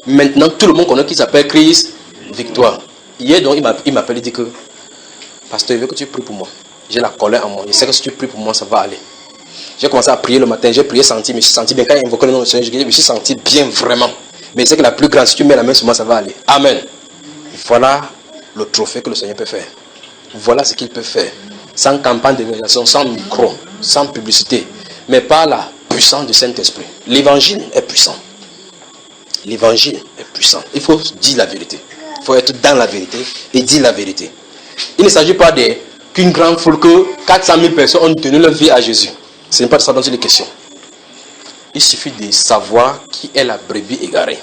Maintenant, tout le monde connaît qui s'appelle Christ Victoire. Hier, donc, il m'appelle et dit que, pasteur, il veut que tu pries pour moi. J'ai la colère en moi. Je sais que si tu pries pour moi, ça va aller. J'ai commencé à prier le matin. J'ai prié, senti, mais je me suis senti bien. Quand il invoquait le nom du Seigneur, je me suis senti bien vraiment. Mais c'est que la plus grande, si tu mets la main sur moi, ça va aller. Amen. Voilà le trophée que le Seigneur peut faire. Voilà ce qu'il peut faire. Sans campagne d'évangélisation, sans micro, sans publicité. Mais par la puissance du Saint-Esprit. L'évangile est puissant. L'évangile est puissant. Il faut dire la vérité. Il faut être dans la vérité et dire la vérité. Il ne s'agit pas qu'une grande foule, que 400 000 personnes ont donné leur vie à Jésus. Ce n'est pas de ça dont il est question. Il suffit de savoir qui est la brebis égarée.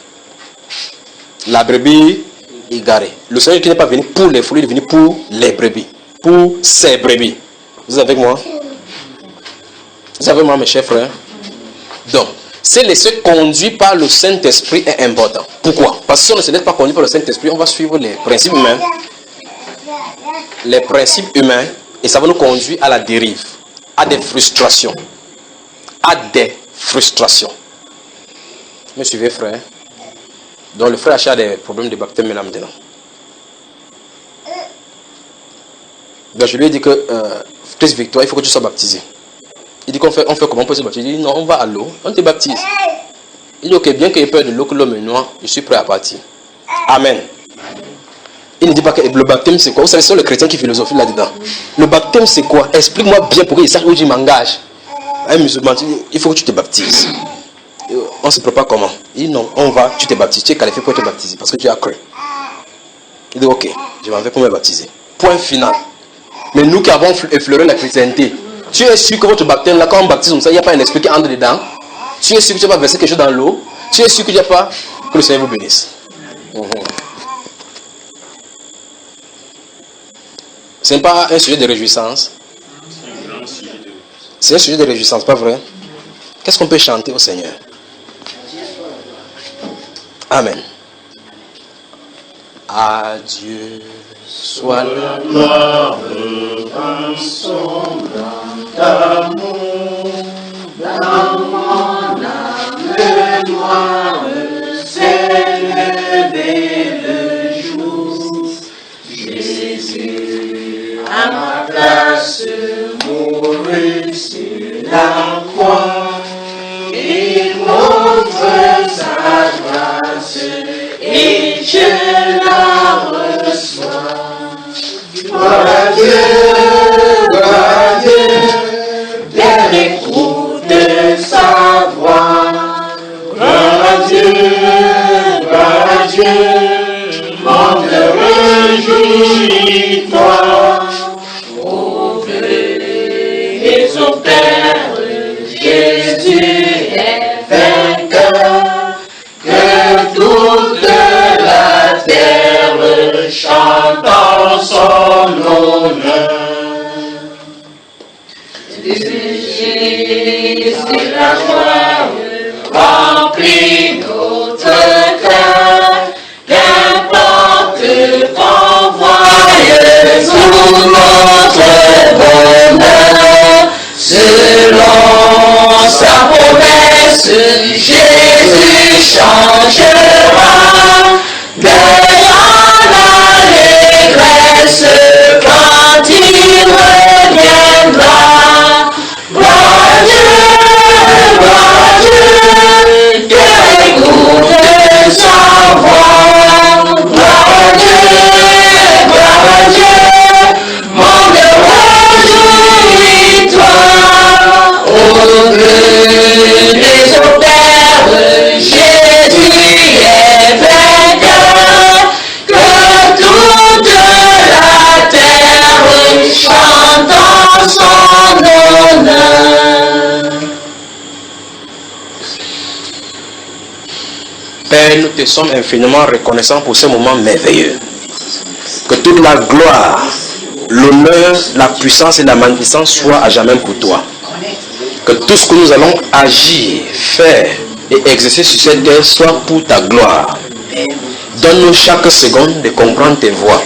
La brebis égarée. Le Seigneur qui n'est pas venu pour les foules, il est venu pour les brebis. Pour ces brebis. Vous êtes avec moi? Vous êtes avec moi, mes chers frères? Donc, se laisser conduire par le Saint-Esprit est important. Pourquoi? Parce que si on ne se laisse pas conduire par le Saint-Esprit, on va suivre les principes humains. Les principes humains, et ça va nous conduire à la dérive, à des frustrations. À des frustrations. Vous me suivez, frère? Donc, le frère a des problèmes de baptême là maintenant. Donc, je lui ai dit que, Christ Victoire, il faut que tu sois baptisé. Il dit on fait comment pour se baptiser? Il dit non, on va à l'eau, on te baptise. Il dit ok, bien qu'il ait peur de l'eau, que l'homme est noir, je suis prêt à partir. Amen. Il ne dit pas que le baptême c'est quoi? Vous savez, c'est le chrétien qui philosophie là-dedans. Le baptême c'est quoi? Explique-moi bien pour qu'il sache où je m'engage. Un musulman, il faut que tu te baptises. On se prépare comment? Il dit non, on va, tu te baptises, tu es qualifié pour te baptiser parce que tu as cru. Il dit ok, je m'en vais pour me baptiser. Point final. Mais nous qui avons effleuré la chrétienté, tu es sûr que votre baptême, là, quand on baptise comme ça, il n'y a pas un esprit qui entre dedans? Tu es sûr que tu vas verser quelque chose dans l'eau? Tu es sûr que tu n'as pas? Que le Seigneur vous bénisse. Ce n'est pas un sujet de réjouissance. C'est un sujet de réjouissance, pas vrai? Qu'est-ce qu'on peut chanter au Seigneur? Amen. À Dieu soit la gloire dans son amour, dans mon âme mémoire, s'élever le jour. Jésus, à ma place, mourut sur la croix, il montre sa grâce et je la reçois. Gloire à Dieu, bien écoute sa voix. Gloire à Dieu, monde réjouis-toi. Ouvrez son Père, Jésus est vainqueur, que toute la terre chante en son honneur. C'est la joie remplit notre cœur, qu'importe qu'on voie sous notre bonheur, selon sa promesse, Jésus changera, gagnant l'allégresse quand il reviendra. Gloire à Dieu, que écoute sa voix. Gloire à Dieu, monde réjouis-toi. Au gré des auteurs, Jésus est vainqueur, que toute la terre chante en son honneur. Père, nous te sommes infiniment reconnaissants pour ce moment merveilleux. Que toute la gloire, l'honneur, la puissance et la magnificence soient à jamais pour toi. Que tout ce que nous allons agir, faire et exercer sur cette terre soit pour ta gloire. Donne-nous chaque seconde de comprendre tes voix.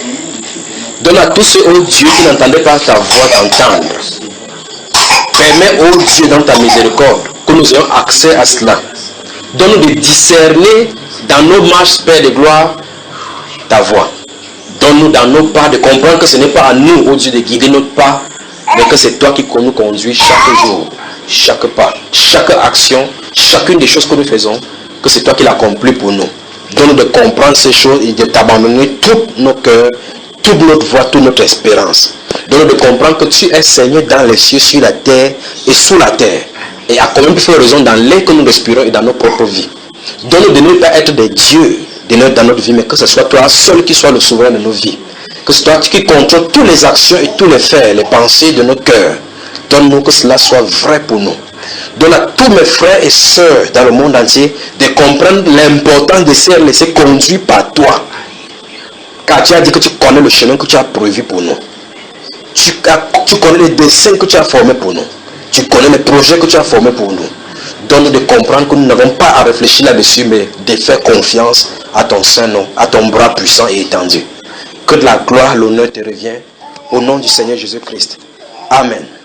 Donne à tous ceux, oh Dieu, qui n'entendaient pas ta voix d'entendre. Permets, oh Dieu, dans ta miséricorde, que nous ayons accès à cela. Donne-nous de discerner dans nos marches, Père de gloire, ta voix. Donne-nous dans nos pas de comprendre que ce n'est pas à nous, oh Dieu, de guider notre pas, mais que c'est toi qui nous conduis chaque jour, chaque pas, chaque action, chacune des choses que nous faisons, que c'est toi qui l'as accompli pour nous. Donne-nous de comprendre ces choses et de t'abandonner tous nos cœurs, toute notre voix, toute notre espérance. Donne-nous de comprendre que tu es Seigneur dans les cieux, sur la terre et sous la terre. Et à combien de fois raison dans l'air que nous respirons et dans nos propres vies. Donne-nous de ne pas être des dieux dans notre vie, mais que ce soit toi seul qui soit le souverain de nos vies. Que ce soit toi qui contrôle toutes les actions et tous les faits, les pensées de nos cœurs. Donne-nous que cela soit vrai pour nous. Donne à tous mes frères et sœurs dans le monde entier de comprendre l'importance de se laisser conduire par toi. Car tu as dit que tu connais le chemin que tu as prévu pour nous. Tu connais les dessins que tu as formés pour nous. Tu connais les projets que tu as formés pour nous. Donne-nous de comprendre que nous n'avons pas à réfléchir là-dessus, mais de faire confiance à ton saint nom, à ton bras puissant et étendu. Que de la gloire, l'honneur te revient. Au nom du Seigneur Jésus-Christ. Amen.